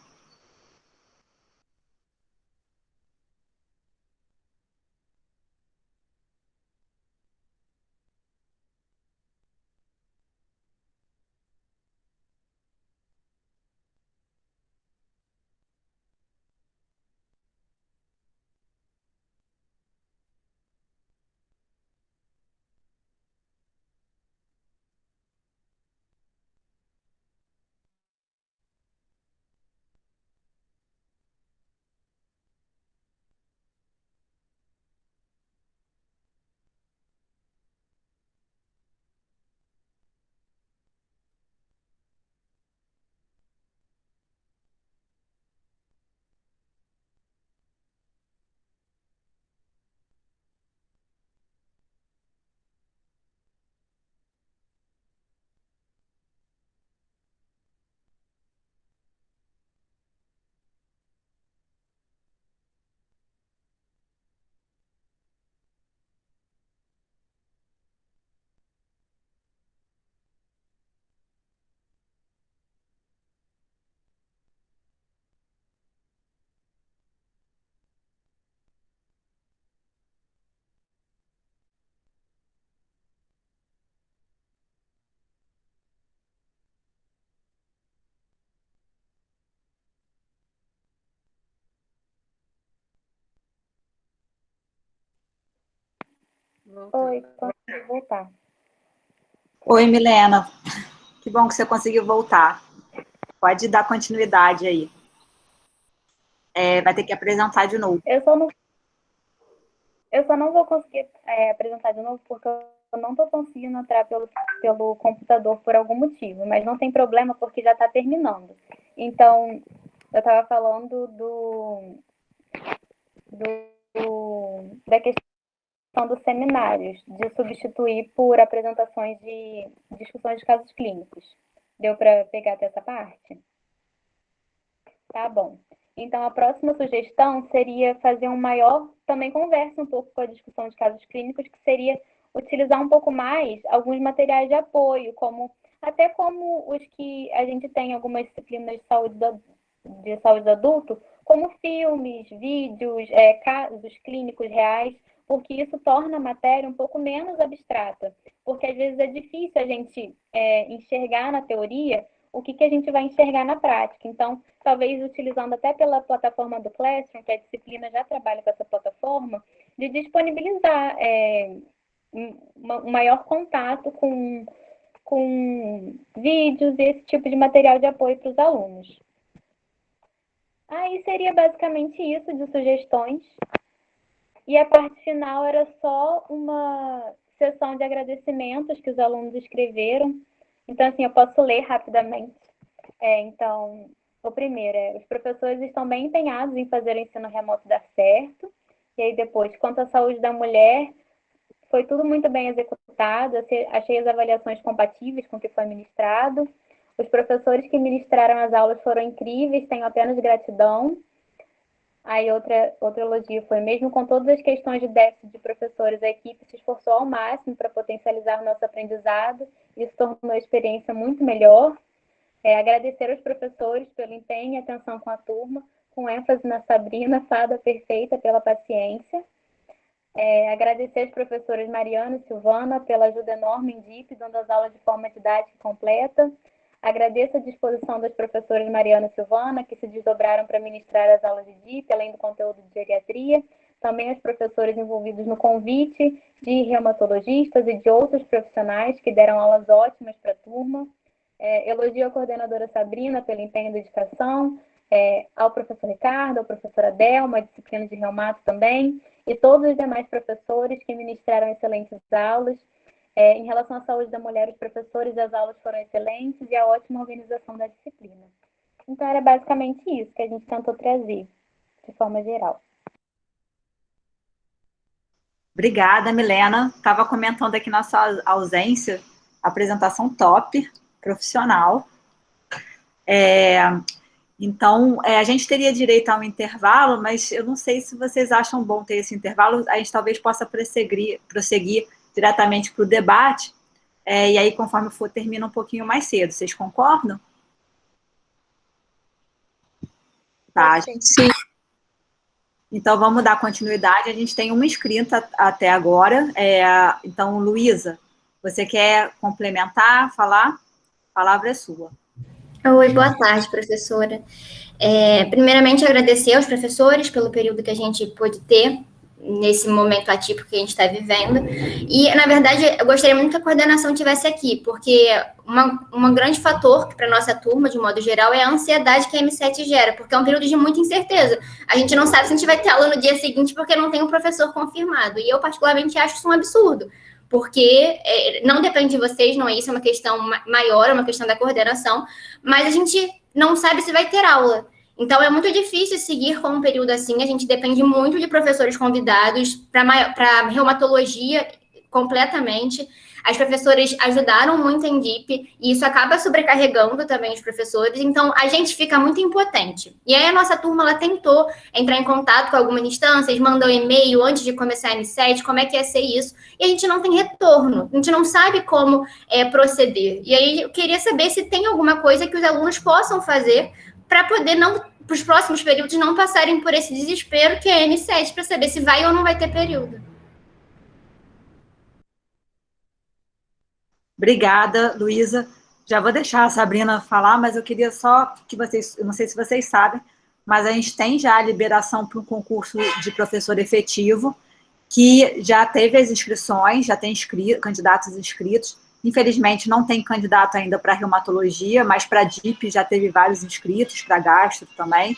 Voltou. Oi, consegui voltar. Oi, Milena. Que bom que você conseguiu voltar. Pode dar continuidade aí. Vai ter que apresentar de novo. Eu só não vou conseguir apresentar de novo porque eu não estou conseguindo entrar pelo computador por algum motivo, mas não tem problema porque já está terminando. Então, eu estava falando da questão dos seminários, de substituir por apresentações de discussões de casos clínicos. Deu para pegar até essa parte? Tá bom. Então, a próxima sugestão seria fazer um maior, também conversa um pouco com a discussão de casos clínicos, que seria utilizar um pouco mais alguns materiais de apoio, até como os que a gente tem em algumas disciplinas de saúde do adulto, como filmes, vídeos, casos clínicos reais, porque isso torna a matéria um pouco menos abstrata, porque às vezes é difícil a gente enxergar na teoria o que a gente vai enxergar na prática. Então, talvez utilizando até pela plataforma do Classroom, que a disciplina já trabalha com essa plataforma, de disponibilizar um maior contato com vídeos e esse tipo de material de apoio para os alunos. Aí seria basicamente isso de sugestões. E a parte final era só uma sessão de agradecimentos que os alunos escreveram. Então, assim, eu posso ler rapidamente. Então, o primeiro os professores estão bem empenhados em fazer o ensino remoto dar certo. E aí depois, quanto à saúde da mulher, foi tudo muito bem executado, achei as avaliações compatíveis com o que foi ministrado. Os professores que ministraram as aulas foram incríveis, tenho apenas gratidão. Aí outra elogio foi, mesmo com todas as questões de déficit de professores, a equipe se esforçou ao máximo para potencializar o nosso aprendizado. Isso tornou a experiência muito melhor. Agradecer aos professores pelo empenho e atenção com a turma, com ênfase na Sabrina, fada perfeita, pela paciência. Agradecer às professoras Mariana e Silvana pela ajuda enorme em DIP, dando as aulas de forma didática e completa. Agradeço a disposição das professoras Mariana e Silvana, que se desdobraram para ministrar as aulas de DIP, além do conteúdo de geriatria. Também aos professores envolvidos no convite, de reumatologistas e de outros profissionais que deram aulas ótimas para a turma. Elogio a coordenadora Sabrina pelo empenho e dedicação, ao professor Ricardo, ao professora Delma, a disciplina de reumato também, e todos os demais professores que ministraram excelentes aulas. Em relação à saúde da mulher, os professores das aulas foram excelentes e a ótima organização da disciplina. Então, era basicamente isso que a gente tentou trazer, de forma geral. Obrigada, Milena. Estava comentando aqui na sua ausência, apresentação top, profissional. Então, a gente teria direito a um intervalo, mas eu não sei se vocês acham bom ter esse intervalo. A gente talvez possa prosseguir diretamente para o debate, e aí, conforme for, termina um pouquinho mais cedo. Vocês concordam? Tá, gente. Sim. Então, vamos dar continuidade. A gente tem uma inscrita até agora. Então, Luísa, você quer complementar, falar? A palavra é sua. Oi, boa tarde, professora. Primeiramente, agradecer aos professores pelo período que a gente pôde ter nesse momento atípico que a gente está vivendo. E, na verdade, eu gostaria muito que a coordenação estivesse aqui, porque um grande fator para a nossa turma, de modo geral, é a ansiedade que a M7 gera, porque é um período de muita incerteza. A gente não sabe se a gente vai ter aula no dia seguinte porque não tem um professor confirmado. E eu, particularmente, acho isso um absurdo, porque não depende de vocês, não é isso, é uma questão maior, é uma questão da coordenação, mas a gente não sabe se vai ter aula. Então, é muito difícil seguir com um período assim, a gente depende muito de professores convidados para reumatologia completamente. As professoras ajudaram muito em DIP, e isso acaba sobrecarregando também os professores, então a gente fica muito impotente. E aí a nossa turma, ela tentou entrar em contato com algumas instâncias, mandou e-mail antes de começar a M7, como é que ia ser isso, e a gente não tem retorno, a gente não sabe como proceder. E aí eu queria saber se tem alguma coisa que os alunos possam fazer para poder para os próximos períodos não passarem por esse desespero que é a M7, para saber se vai ou não vai ter período. Obrigada, Luísa. Já vou deixar a Sabrina falar, mas eu queria só que vocês, eu não sei se vocês sabem, mas a gente tem já a liberação para um concurso de professor efetivo, que já teve as inscrições, já tem candidatos inscritos. Infelizmente, não tem candidato ainda para reumatologia, mas para DIP já teve vários inscritos, para gastro também.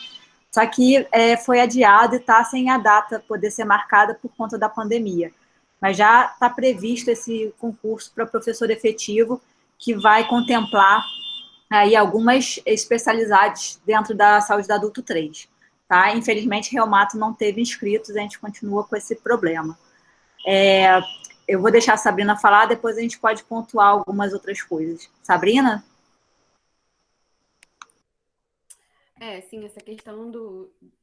Só que foi adiado e está sem a data poder ser marcada por conta da pandemia. Mas já está previsto esse concurso para professor efetivo, que vai contemplar aí algumas especialidades dentro da saúde do adulto 3. Tá? Infelizmente, reumato não teve inscritos, a gente continua com esse problema. Eu vou deixar a Sabrina falar, depois a gente pode pontuar algumas outras coisas. Sabrina? Sim, essa questão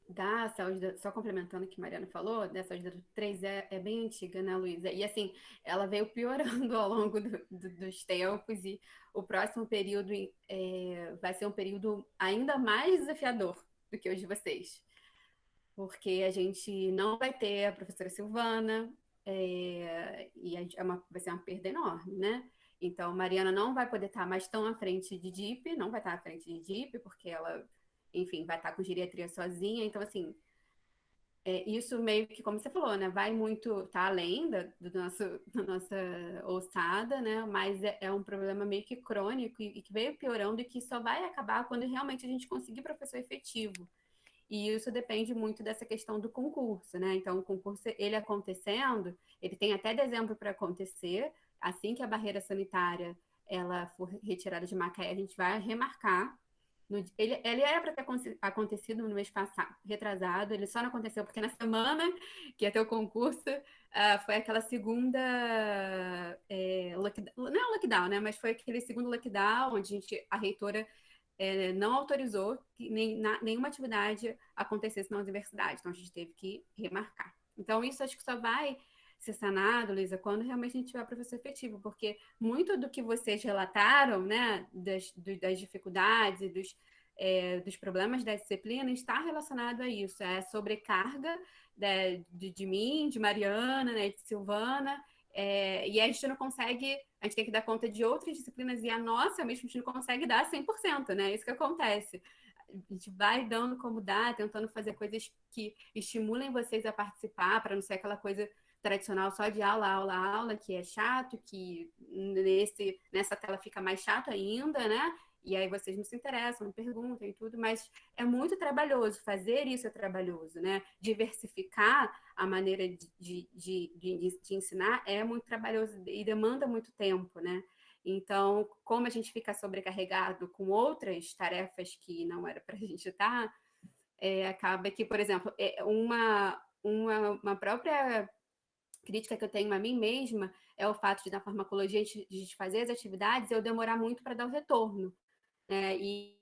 da saúde, só complementando o que a Mariana falou, da saúde do 3 é bem antiga, né, Luísa? E assim, ela veio piorando ao longo dos tempos, e o próximo período vai ser um período ainda mais desafiador do que os de vocês. Porque a gente não vai ter a professora Silvana, e vai ser uma perda enorme, né? Então, Mariana não vai poder estar mais tão à frente de DIP, não vai estar à frente de DIP, porque ela, enfim, vai estar com geriatria sozinha. Então, assim, isso meio que, como você falou, né? Vai muito, tá além da nossa ossada, né? Mas é um problema meio que crônico e que veio piorando e que só vai acabar quando realmente a gente conseguir professor efetivo. E isso depende muito dessa questão do concurso, né? Então, o concurso, ele acontecendo, ele tem até dezembro para acontecer. Assim que a barreira sanitária ela for retirada de Macaé, a gente vai remarcar. Ele era para ter acontecido no mês passado, retrasado, ele só não aconteceu porque na semana que ia ter o concurso, foi aquela segunda lockdown, não é lockdown, né? Mas foi aquele segundo lockdown, onde a reitora não autorizou que nenhuma atividade acontecesse na universidade. Então, a gente teve que remarcar. Então, isso acho que só vai ser sanado, Luísa, quando realmente a gente tiver professor efetivo, porque muito do que vocês relataram, né, das dificuldades e dos problemas da disciplina está relacionado a isso, a sobrecarga de mim, de Mariana, né, de Silvana, e a gente não consegue, a gente tem que dar conta de outras disciplinas, e a nossa mesmo a gente não consegue dar 100%, né? Isso que acontece. A gente vai dando como dá, tentando fazer coisas que estimulem vocês a participar, para não ser aquela coisa tradicional só de aula, aula, aula, que é chato, que nessa tela fica mais chato ainda, né? E aí vocês não se interessam, não perguntam e tudo, mas é muito trabalhoso, fazer isso é trabalhoso, né? Diversificar a maneira de ensinar é muito trabalhoso e demanda muito tempo, né? Então, como a gente fica sobrecarregado com outras tarefas que não era para a gente estar, acaba que, por exemplo, uma própria crítica que eu tenho a mim mesma é o fato de, na farmacologia, de fazer as atividades, eu demorar muito para dar o retorno. E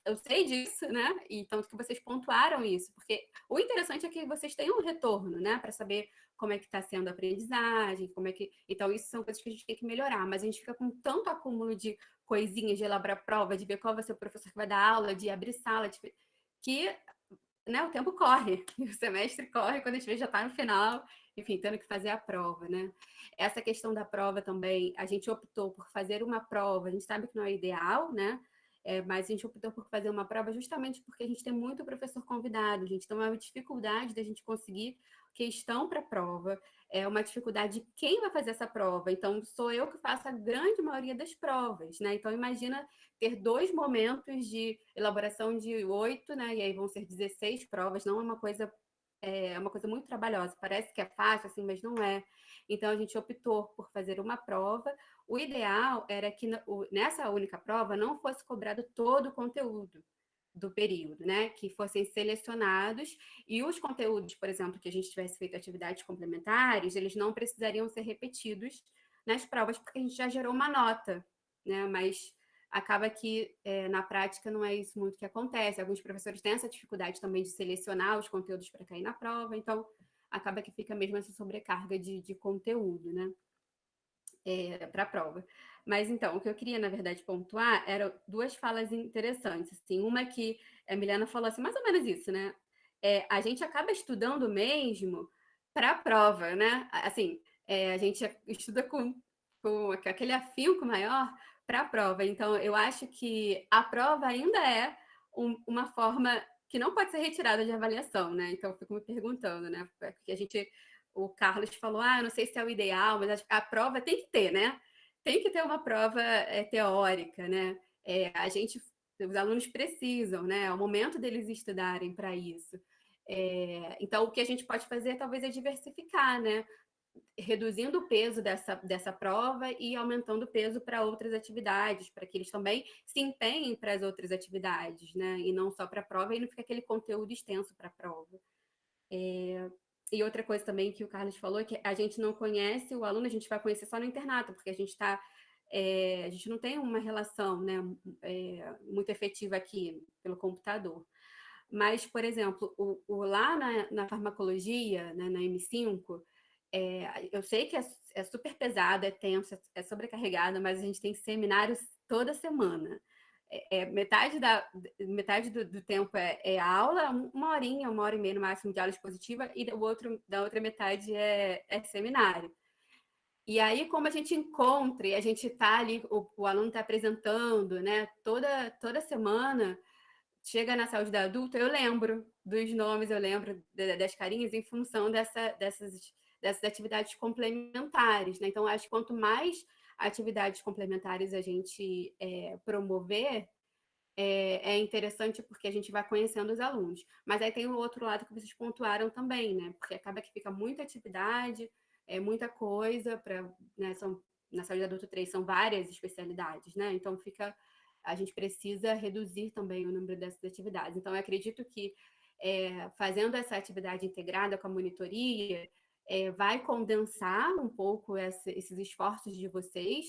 eu sei disso, né? E tanto que vocês pontuaram isso, porque o interessante é que vocês têm um retorno, né? Para saber como é que está sendo a aprendizagem, como é que. Então, isso são coisas que a gente tem que melhorar, mas a gente fica com tanto acúmulo de coisinhas, de elaborar prova, de ver qual vai ser o professor que vai dar aula, de abrir sala, que, né, o tempo corre, o semestre corre, quando a gente vê já está no final, enfim, tendo que fazer a prova, né? Essa questão da prova também, a gente optou por fazer uma prova, a gente sabe que não é ideal, né? Mas a gente optou por fazer uma prova justamente porque a gente tem muito professor convidado, a gente tem uma dificuldade da gente conseguir questão para a prova, uma dificuldade de quem vai fazer essa prova. Então, sou eu que faço a grande maioria das provas, né? Então, imagina ter 2 momentos de elaboração de 8, né? E aí vão ser 16 provas, não é uma coisa... É uma coisa muito trabalhosa, parece que é fácil, assim, mas não é. Então, a gente optou por fazer uma prova. O ideal era que nessa única prova não fosse cobrado todo o conteúdo do período, né? Que fossem selecionados, e os conteúdos, por exemplo, que a gente tivesse feito atividades complementares, eles não precisariam ser repetidos nas provas, porque a gente já gerou uma nota, né? Mas acaba que na prática não é isso muito que acontece. Alguns professores têm essa dificuldade também de selecionar os conteúdos para cair na prova, então acaba que fica mesmo essa sobrecarga de conteúdo, né? Para a prova. Mas então, o que eu queria, na verdade, pontuar eram 2 falas interessantes. Assim, uma que a Milena falou assim, mais ou menos isso, né? A gente acaba estudando mesmo para a prova, né? Assim, a gente estuda com aquele afinco maior para a prova. Então, eu acho que a prova ainda é uma forma que não pode ser retirada de avaliação, né? Então, eu fico me perguntando, né? Porque o Carlos falou, eu não sei se é o ideal, mas a prova tem que ter, né? Tem que ter uma prova teórica, né? Os alunos precisam, né? É o momento deles estudarem para isso. Então, o que a gente pode fazer talvez é diversificar, né? Reduzindo o peso dessa prova e aumentando o peso para outras atividades, para que eles também se empenhem para as outras atividades, né? E não só para a prova, e não fica aquele conteúdo extenso para a prova. E outra coisa também que o Carlos falou é que a gente não conhece o aluno, a gente vai conhecer só no internato, porque a gente não tem uma relação, né, muito efetiva aqui pelo computador. Mas, por exemplo, lá na farmacologia, né, na M5, eu sei que é super pesado, é tenso, é sobrecarregado, mas a gente tem seminários toda semana. Metade do tempo é aula, uma horinha, 1h30 no máximo de aula expositiva, e da outra metade é seminário. E aí, como a gente encontra e a gente está ali, o aluno está apresentando, né, toda semana, chega na saúde da adulta, eu lembro dos nomes, eu lembro das carinhas em função dessas atividades complementares, né? Então, acho que quanto mais atividades complementares a gente promover, é interessante porque a gente vai conhecendo os alunos. Mas aí tem o outro lado que vocês pontuaram também, né? Porque acaba que fica muita atividade, muita coisa, né? Na saúde adulto 3 são várias especialidades, né? Então a gente precisa reduzir também o número dessas atividades. Então, eu acredito que fazendo essa atividade integrada com a monitoria, vai condensar um pouco esses esforços de vocês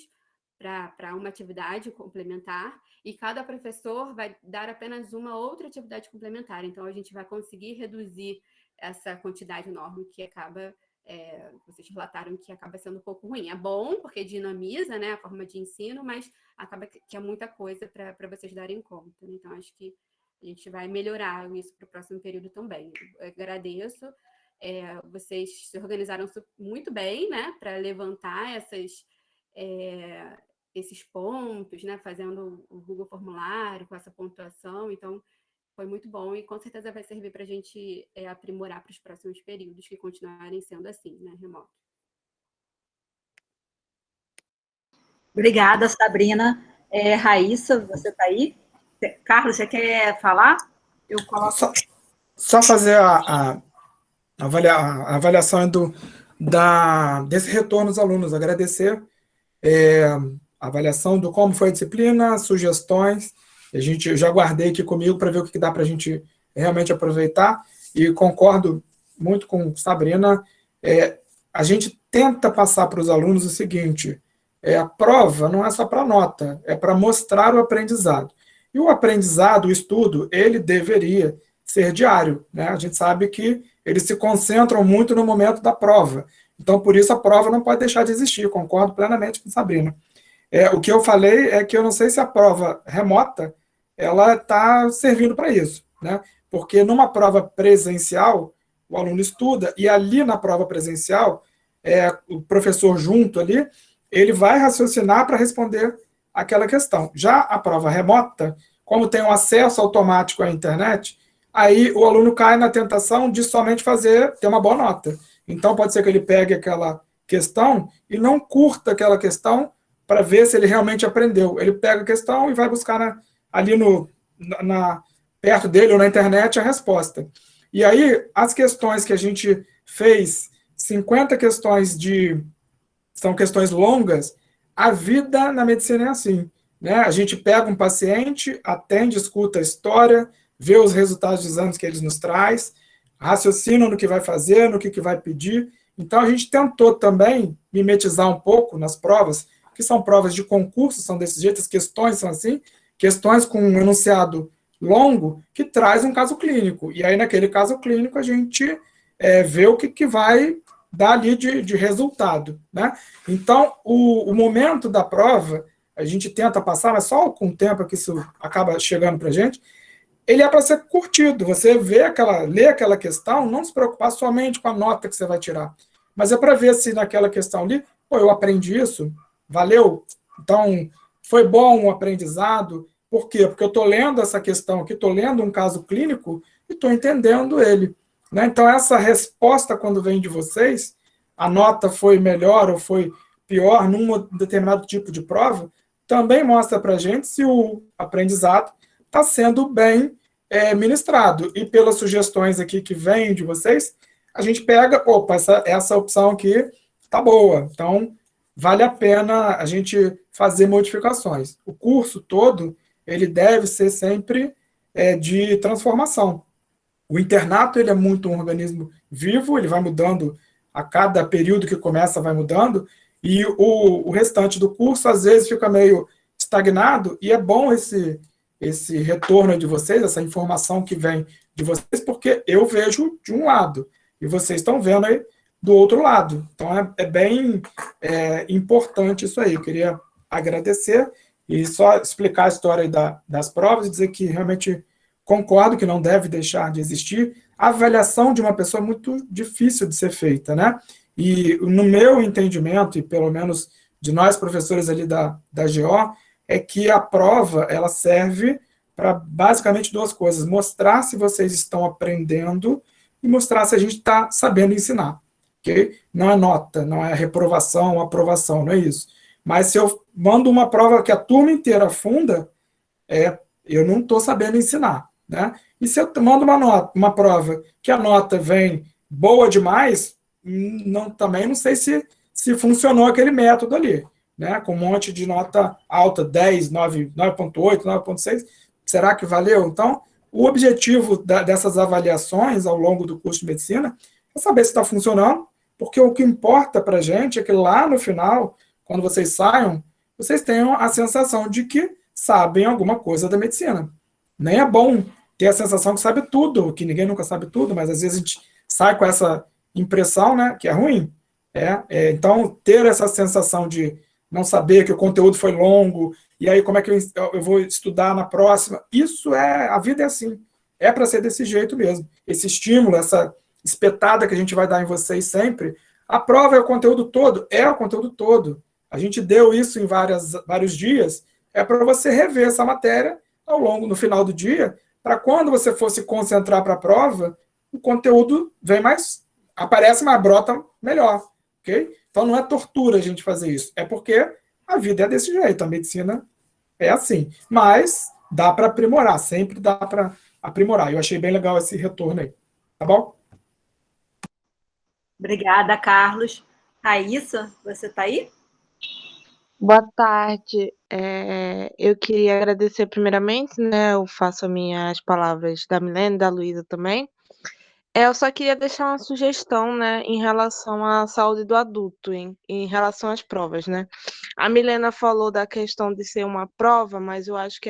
para uma atividade complementar, e cada professor vai dar apenas uma outra atividade complementar. Então, a gente vai conseguir reduzir essa quantidade enorme que acaba, vocês relataram que acaba sendo um pouco ruim. É bom, porque dinamiza, né, a forma de ensino, mas acaba que é muita coisa para vocês darem conta, né? Então, acho que a gente vai melhorar isso para o próximo período também. Eu agradeço. Vocês se organizaram muito bem, né, para levantar esses pontos, né, fazendo o Google Formulário com essa pontuação. Então, foi muito bom e com certeza vai servir para a gente aprimorar para os próximos períodos que continuarem sendo assim, né, remoto. Obrigada, Sabrina. Raíssa, você está aí? Carlos, você quer falar? Eu coloco... Só fazer a avaliação desse retorno dos alunos, agradecer a avaliação do como foi a disciplina, sugestões, eu já guardei aqui comigo para ver o que dá para a gente realmente aproveitar, e concordo muito com Sabrina, a gente tenta passar para os alunos o seguinte, a prova não é só para nota, é para mostrar o aprendizado. E o aprendizado, o estudo, ele deveria ser diário, né? A gente sabe que eles se concentram muito no momento da prova. Então, por isso, a prova não pode deixar de existir. Concordo plenamente com Sabrina. O que eu falei é que eu não sei se a prova remota ela está servindo para isso, né? Porque numa prova presencial, o aluno estuda, e ali na prova presencial, o professor junto ali, ele vai raciocinar para responder aquela questão. Já a prova remota, como tem um acesso automático à internet, aí o aluno cai na tentação de somente ter uma boa nota. Então, pode ser que ele pegue aquela questão e não curta aquela questão para ver se ele realmente aprendeu. Ele pega a questão e vai buscar ali perto dele ou na internet a resposta. E aí, as questões que a gente fez, 50 questões são questões longas, a vida na medicina é assim, né? A gente pega um paciente, atende, escuta a história, vê os resultados dos exames que eles nos traz, raciocina no que vai fazer, no que vai pedir. Então, a gente tentou também mimetizar um pouco nas provas, que são provas de concurso, são desse jeito, as questões são assim, questões com um enunciado longo, que traz um caso clínico. E aí, naquele caso clínico, a gente vê o que vai dar ali de resultado, né? Então, o momento da prova, a gente tenta passar, mas só com o tempo que isso acaba chegando para a gente, ele é para ser curtido. Você lê aquela questão, não se preocupar somente com a nota que você vai tirar, mas é para ver se naquela questão ali, eu aprendi isso, valeu? Então, foi bom o aprendizado. Por quê? Porque eu estou lendo essa questão aqui, estou lendo um caso clínico e estou entendendo ele, né? Então, essa resposta, quando vem de vocês, a nota foi melhor ou foi pior num determinado tipo de prova, também mostra para a gente se o aprendizado está sendo bem ministrado. E pelas sugestões aqui que vêm de vocês, a gente pega, opa, essa opção aqui está boa, então vale a pena a gente fazer modificações. O curso todo, ele deve ser sempre de transformação. O internato, ele é muito um organismo vivo, ele vai mudando a cada período que começa, vai mudando, e o restante do curso, às vezes, fica meio estagnado, e é bom esse retorno de vocês, essa informação que vem de vocês, porque eu vejo de um lado, e vocês estão vendo aí do outro lado. Então, é bem importante isso aí. Eu queria agradecer e só explicar a história aí das provas e dizer que realmente concordo que não deve deixar de existir. A avaliação de uma pessoa é muito difícil de ser feita, né? E no meu entendimento, e pelo menos de nós professores ali da GO, é que a prova, ela serve para basicamente duas coisas: mostrar se vocês estão aprendendo e mostrar se a gente está sabendo ensinar, ok? Não é nota, não é reprovação ou aprovação, não é isso. Mas se eu mando uma prova que a turma inteira afunda, eu não estou sabendo ensinar, né? E se eu mando uma prova que a nota vem boa demais, também não sei se funcionou aquele método ali, né? Com um monte de nota alta, 10, 9.8, 9.6, será que valeu? Então, o objetivo dessas avaliações ao longo do curso de medicina é saber se está funcionando, porque o que importa para a gente é que lá no final, quando vocês saiam, vocês tenham a sensação de que sabem alguma coisa da medicina. Nem é bom ter a sensação que sabe tudo, que ninguém nunca sabe tudo, mas às vezes a gente sai com essa impressão, né, que é ruim. Então, ter essa sensação de não saber que o conteúdo foi longo, e aí como é que eu vou estudar na próxima, a vida é assim, é para ser desse jeito mesmo. Esse estímulo, essa espetada que a gente vai dar em vocês sempre, a prova é o conteúdo todo, A gente deu isso em vários dias, é para você rever essa matéria no final do dia, para quando você for se concentrar para a prova, o conteúdo aparece mais, brota melhor, ok? Então não é tortura a gente fazer isso, é porque a vida é desse jeito, a medicina é assim. Mas dá para aprimorar, sempre dá para aprimorar. Eu achei bem legal esse retorno aí, tá bom? Obrigada, Carlos. Thaísa, você está aí? Boa tarde. Eu queria agradecer primeiramente, né? Eu faço as palavras da Milene, da Luísa também. Eu só queria deixar uma sugestão, né, em relação à saúde do adulto, em relação às provas, né? A Milena falou da questão de ser uma prova, mas eu acho que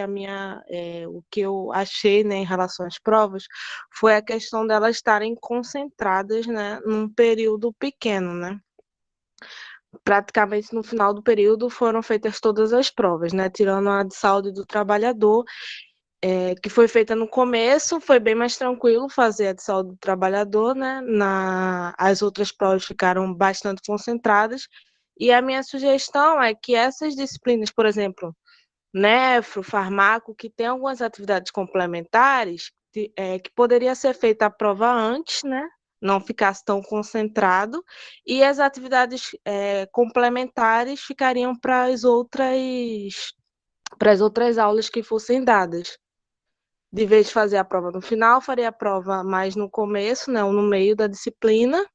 o que eu achei, né, em relação às provas foi a questão delas estarem concentradas, né, num período pequeno, né? Praticamente no final do período foram feitas todas as provas, né? Tirando a de saúde do trabalhador, que foi feita no começo, foi bem mais tranquilo fazer a de saúde do trabalhador, né? As outras provas ficaram bastante concentradas, e a minha sugestão é que essas disciplinas, por exemplo, nefro, farmaco, que tem algumas atividades complementares, que poderia ser feita a prova antes, né? Não ficasse tão concentrado, e as atividades complementares ficariam para as outras aulas que fossem dadas. De vez de fazer a prova no final, faria a prova mais no começo, né, ou no meio da disciplina,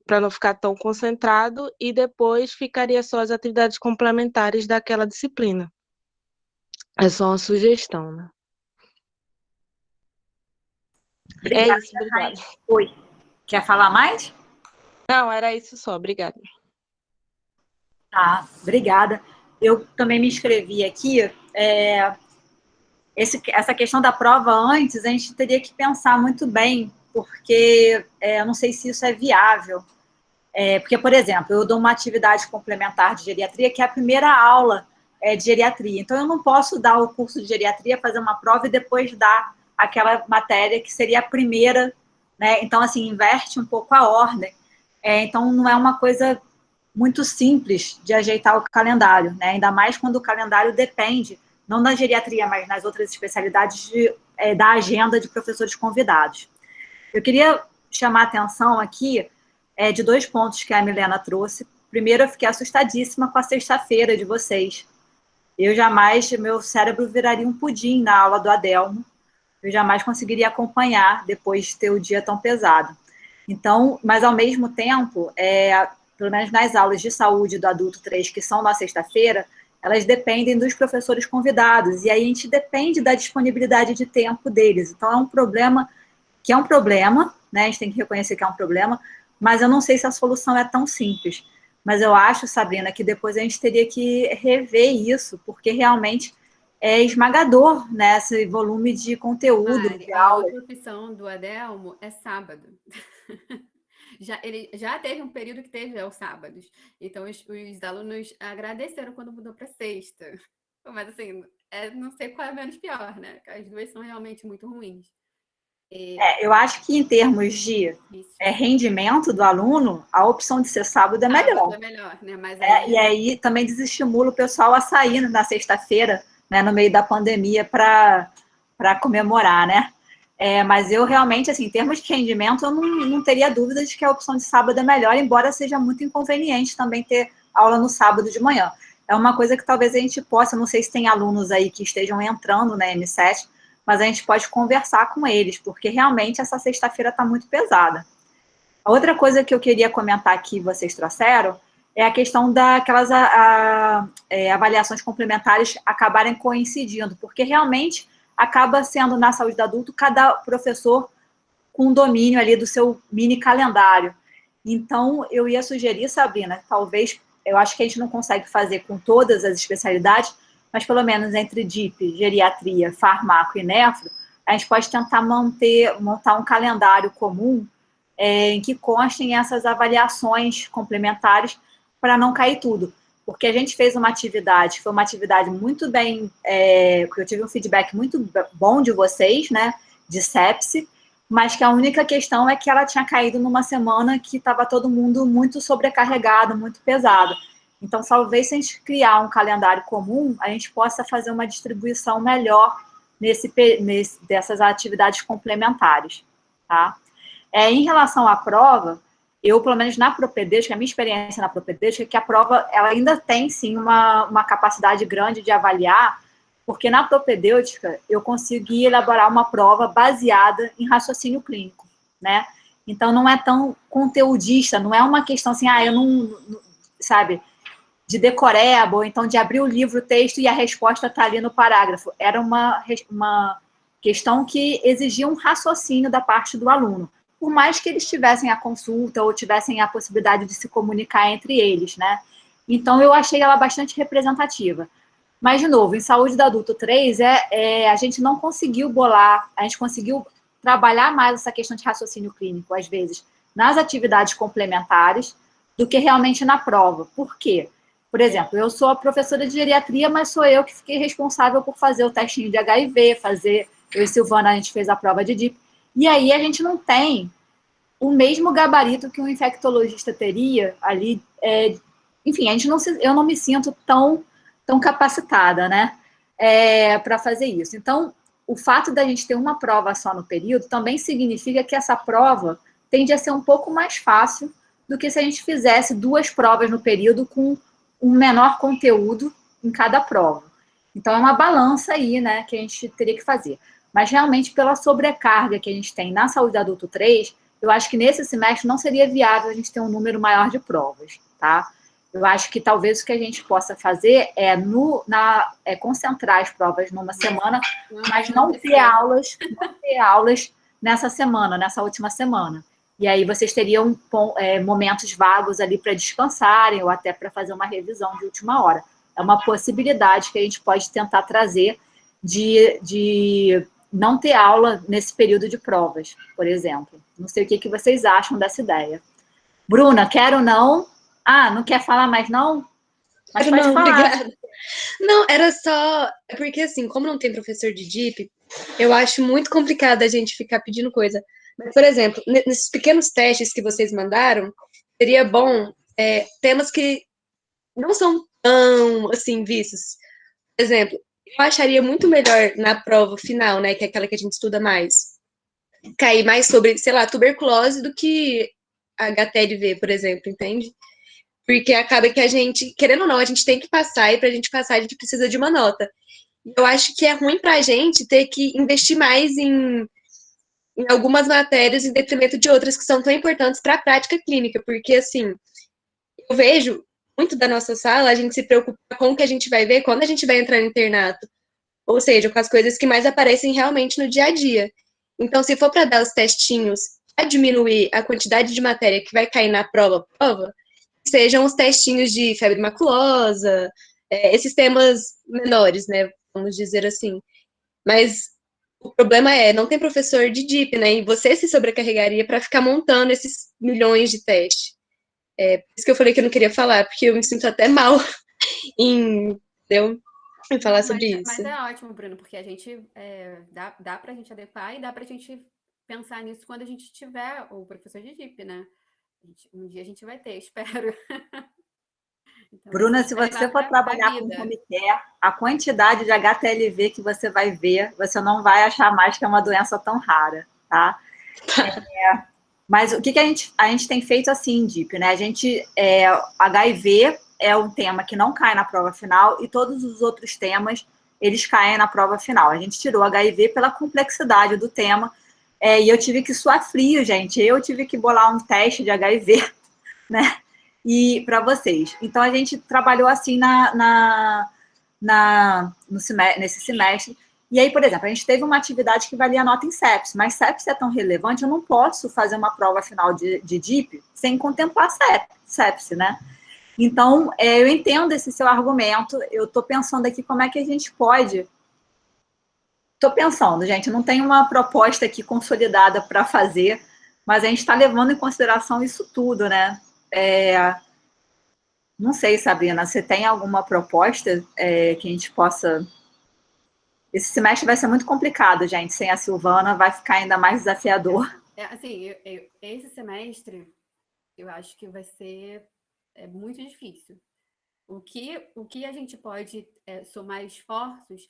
para não ficar tão concentrado, e depois ficaria só as atividades complementares daquela disciplina. É só uma sugestão, né? Obrigada, isso, obrigada. Oi. Quer falar mais? Não, era isso só, obrigada. Tá, obrigada. Eu também me inscrevi aqui. Essa questão da prova antes, a gente teria que pensar muito bem, porque eu não sei se isso é viável. Porque, por exemplo, eu dou uma atividade complementar de geriatria, que é a primeira aula de geriatria. Então, eu não posso dar o curso de geriatria, fazer uma prova e depois dar aquela matéria que seria a primeira, né? Então, assim, inverte um pouco a ordem. Então, não é uma coisa muito simples de ajeitar o calendário, né? Ainda mais quando o calendário depende, não da geriatria, mas nas outras especialidades, da agenda de professores convidados. Eu queria chamar a atenção aqui de 2 pontos que a Milena trouxe. Primeiro, eu fiquei assustadíssima com a sexta-feira de vocês. Meu cérebro viraria um pudim na aula do Adelmo. Eu jamais conseguiria acompanhar depois de ter o dia tão pesado. Então, mas ao mesmo tempo, pelo menos nas aulas de saúde do adulto 3, que são na sexta-feira, elas dependem dos professores convidados, e aí a gente depende da disponibilidade de tempo deles. Então, é um problema, né? A gente tem que reconhecer que é um problema, mas eu não sei se a solução é tão simples. Mas eu acho, Sabrina, que depois a gente teria que rever isso, porque realmente é esmagador, né, esse volume de conteúdo, Mari, de a aula. outra opção do Adelmo é sábado. Ele já teve um período que teve aos sábados. Então, os alunos agradeceram quando mudou para sexta. Mas, assim, não sei qual é menos pior, né? As duas são realmente muito ruins. Eu acho que em termos de rendimento do aluno, a opção de ser sábado é melhor. Sábado é melhor, né? Mas aí... E aí também desestimula o pessoal a sair na sexta-feira, né, no meio da pandemia, para comemorar, né? Mas eu realmente, assim, em termos de rendimento, eu não teria dúvida de que a opção de sábado é melhor, embora seja muito inconveniente também ter aula no sábado de manhã. É uma coisa que talvez a gente possa, não sei se tem alunos aí que estejam entrando na M7, mas a gente pode conversar com eles, porque realmente essa sexta-feira está muito pesada. A outra coisa que eu queria comentar que vocês trouxeram é a questão daquelas avaliações complementares acabarem coincidindo, porque realmente acaba sendo na saúde do adulto cada professor com um domínio ali do seu mini calendário. Então, eu ia sugerir, Sabrina, talvez, eu acho que a gente não consegue fazer com todas as especialidades, mas pelo menos entre DIP, geriatria, farmaco e nefro, a gente pode tentar montar um calendário comum em que constem essas avaliações complementares para não cair tudo. Porque a gente fez uma atividade, foi uma atividade muito bem, que eu tive um feedback muito bom de vocês, né, de sepse, mas que a única questão é que ela tinha caído numa semana que estava todo mundo muito sobrecarregado, muito pesado. Então, talvez se a gente criar um calendário comum, a gente possa fazer uma distribuição melhor dessas atividades complementares, tá? Em relação à prova, eu, pelo menos na propedêutica, a minha experiência na propedêutica é que a prova ela ainda tem, sim, uma capacidade grande de avaliar, porque na propedêutica eu consegui elaborar uma prova baseada em raciocínio clínico, né? Então, não é tão conteudista, não é uma questão assim, eu não sabe, de decoreba, ou então de abrir o livro, o texto e a resposta está ali no parágrafo. Era uma questão que exigia um raciocínio da parte do aluno, por mais que eles tivessem a consulta ou tivessem a possibilidade de se comunicar entre eles, né? Então, eu achei ela bastante representativa. Mas, de novo, em saúde do adulto 3, a gente não conseguiu bolar, a gente conseguiu trabalhar mais essa questão de raciocínio clínico, às vezes, nas atividades complementares, do que realmente na prova. Por quê? Por exemplo, eu sou a professora de geriatria, mas sou eu que fiquei responsável por fazer o testinho de HIV, eu e Silvana, a gente fez a prova de DIP, e aí a gente não tem o mesmo gabarito que um infectologista teria ali, enfim, eu não me sinto tão capacitada, né, para fazer isso. Então, o fato da gente ter uma prova só no período também significa que essa prova tende a ser um pouco mais fácil do que se a gente fizesse 2 provas no período com um menor conteúdo em cada prova. Então, é uma balança aí, né, que a gente teria que fazer. Mas, realmente, pela sobrecarga que a gente tem na saúde do adulto 3, eu acho que nesse semestre não seria viável a gente ter um número maior de provas, tá? Eu acho que talvez o que a gente possa fazer é concentrar as provas numa semana, mas não ter aulas nessa semana, nessa última semana. E aí vocês teriam momentos vagos ali para descansarem ou até para fazer uma revisão de última hora. É uma possibilidade que a gente pode tentar trazer de não ter aula nesse período de provas, por exemplo. Não sei o que vocês acham dessa ideia. Bruna, quer ou não? Não quer falar mais não? Mas pode falar. Obrigada. Não, era só... Porque, assim, como não tem professor de DIP, eu acho muito complicado a gente ficar pedindo coisa. Mas, por exemplo, nesses pequenos testes que vocês mandaram, seria bom temas que não são tão, assim, vistos. Por exemplo, eu acharia muito melhor na prova final, né, que é aquela que a gente estuda mais, cair mais sobre, sei lá, tuberculose do que HTLV, por exemplo, entende? Porque acaba que a gente, querendo ou não, a gente tem que passar, e para a gente passar, a gente precisa de uma nota. Eu acho que é ruim para a gente ter que investir mais em algumas matérias em detrimento de outras que são tão importantes para a prática clínica, porque, assim, eu vejo muito da nossa sala, a gente se preocupa com o que a gente vai ver quando a gente vai entrar no internato, ou seja, com as coisas que mais aparecem realmente no dia a dia. Então, se for para dar os testinhos para diminuir a quantidade de matéria que vai cair na prova, sejam os testinhos de febre maculosa, esses temas menores, né, vamos dizer assim. Mas o problema não tem professor de DIP, né, e você se sobrecarregaria para ficar montando esses milhões de testes. Por isso que eu falei que eu não queria falar, porque eu me sinto até mal em falar sobre isso. Mas é ótimo, Bruno, porque a gente dá para a gente adequar e dá para a gente pensar nisso quando a gente tiver o professor de DIP, né? Um dia a gente vai ter, espero. Então, Bruna, se você for trabalhar com comitê, a quantidade de HTLV que você vai ver, você não vai achar mais que é uma doença tão rara, tá? Mas o que a gente tem feito assim, DIP, né? HIV é um tema que não cai na prova final e todos os outros temas, eles caem na prova final. A gente tirou HIV pela complexidade do tema e eu tive que suar frio, gente. Eu tive que bolar um teste de HIV, né? E para vocês. Então, a gente trabalhou assim nesse semestre. E aí, por exemplo, a gente teve uma atividade que valia nota em sepse, mas sepse é tão relevante, eu não posso fazer uma prova final de DIP sem contemplar sepse, né? Então, eu entendo esse seu argumento, eu estou pensando aqui como é que a gente pode... Estou pensando, gente, não tem uma proposta aqui consolidada para fazer, mas a gente está levando em consideração isso tudo, né? Não sei, Sabrina, você tem alguma proposta que a gente possa... Esse semestre vai ser muito complicado, gente, sem a Silvana, vai ficar ainda mais desafiador. Assim, esse semestre, eu acho que vai ser muito difícil. O que a gente pode somar esforços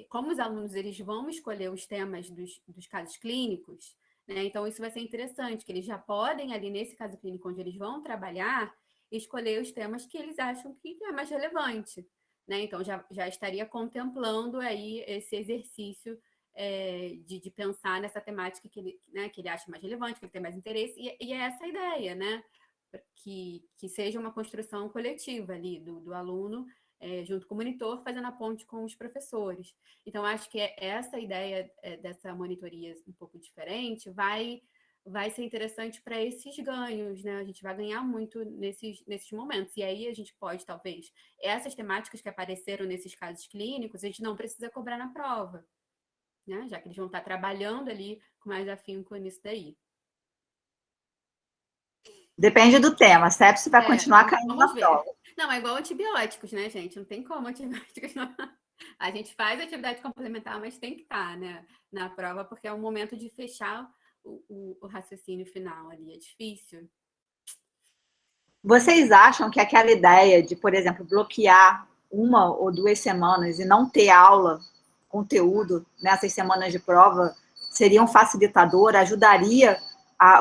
como os alunos eles vão escolher os temas dos casos clínicos, né? Então, isso vai ser interessante, que eles já podem, ali nesse caso clínico onde eles vão trabalhar, escolher os temas que eles acham que é mais relevante, né? Então, já estaria contemplando aí esse exercício de pensar nessa temática que ele acha mais relevante, que ele tem mais interesse, e é essa a ideia, né? Que seja uma construção coletiva ali do aluno, junto com o monitor, fazendo a ponte com os professores. Então, acho que essa ideia dessa monitoria um pouco diferente vai ser interessante para esses ganhos, né? A gente vai ganhar muito nesses momentos. E aí a gente pode, talvez, essas temáticas que apareceram nesses casos clínicos, a gente não precisa cobrar na prova, né? Já que eles vão estar trabalhando ali com mais afinco nisso daí. Depende do tema. Sepse vai continuar caindo na prova. Não, é igual antibióticos, né, gente? Não tem como antibióticos não. A gente faz atividade complementar, mas tem que estar, né, na prova, porque é o momento de fechar o raciocínio final ali. É difícil. Vocês acham que aquela ideia de, por exemplo, bloquear 1 ou 2 semanas e não ter aula, conteúdo nessas semanas de prova, seria um facilitador, ajudaria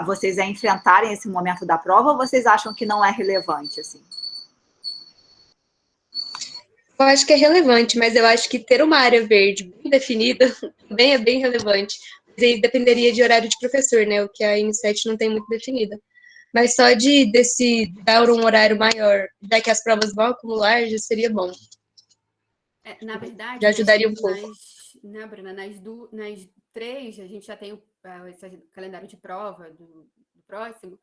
vocês a enfrentarem esse momento da prova, ou vocês acham que não é relevante, assim? Eu acho que é relevante, mas eu acho que ter uma área verde bem definida também é bem relevante. Mas aí dependeria de horário de professor, né? O que a IN7 não tem muito definida. Mas só de dar um horário maior, já que as provas vão acumular, já seria bom. Na verdade, já ajudaria um pouco. Né, Bruna, nas 3, a gente já tem esse calendário de prova do próximo,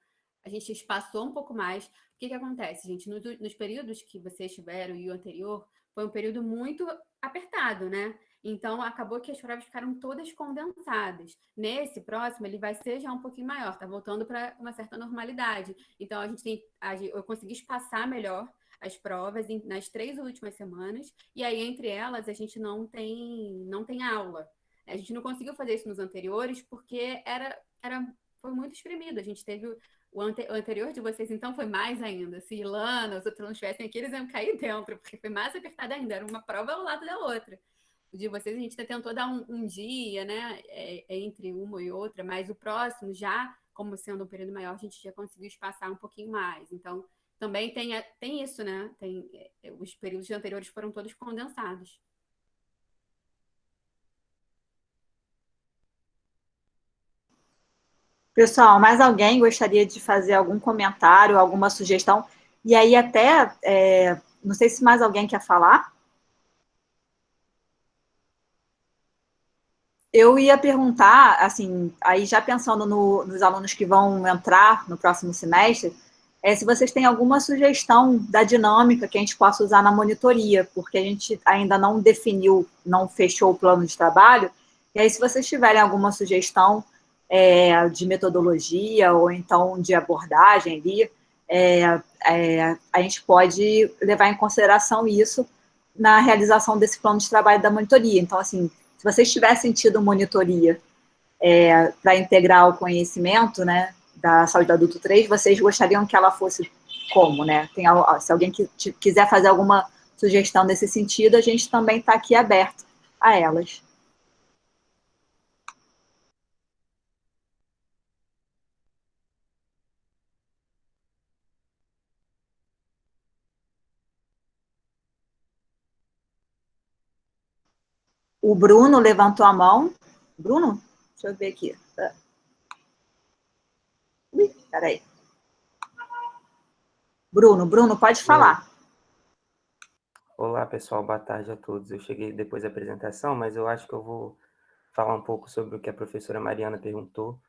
a gente espaçou um pouco mais. O que acontece, gente? Nos períodos que vocês tiveram e o anterior, foi um período muito apertado, né? Então, acabou que as provas ficaram todas condensadas. Nesse próximo, ele vai ser já um pouquinho maior, tá voltando para uma certa normalidade. Então, eu consegui espaçar melhor as provas nas 3 últimas semanas, e aí, entre elas, a gente não tem aula. A gente não conseguiu fazer isso nos anteriores, porque foi muito espremido. A gente teve o anterior de vocês, então, foi mais ainda. Se Ilana, os outros não estivessem aqui, eles iam cair dentro, porque foi mais apertado ainda. Era uma prova ao lado da outra. de vocês, a gente tentou dar um dia, né, entre uma e outra, mas o próximo já, como sendo um período maior, a gente já conseguiu espaçar um pouquinho mais. Então, também tem isso, né? Os períodos anteriores foram todos condensados. Pessoal, mais alguém gostaria de fazer algum comentário, alguma sugestão? E aí até, não sei se mais alguém quer falar. Eu ia perguntar, assim, aí já pensando nos alunos que vão entrar no próximo semestre, se vocês têm alguma sugestão da dinâmica que a gente possa usar na monitoria, porque a gente ainda não definiu, não fechou o plano de trabalho, e aí se vocês tiverem alguma sugestão de metodologia ou então de abordagem ali, a gente pode levar em consideração isso na realização desse plano de trabalho da monitoria. Então, assim, se vocês tivessem tido monitoria para integrar o conhecimento, né, da saúde adulto 3, vocês gostariam que ela fosse como, né? Se alguém quiser fazer alguma sugestão nesse sentido, a gente também está aqui aberto a elas. O Bruno levantou a mão. Bruno? Deixa eu ver aqui. Peraí. Bruno, pode falar. Olá, pessoal, boa tarde a todos. Eu cheguei depois da apresentação, mas eu acho que eu vou falar um pouco sobre o que a professora Mariana perguntou.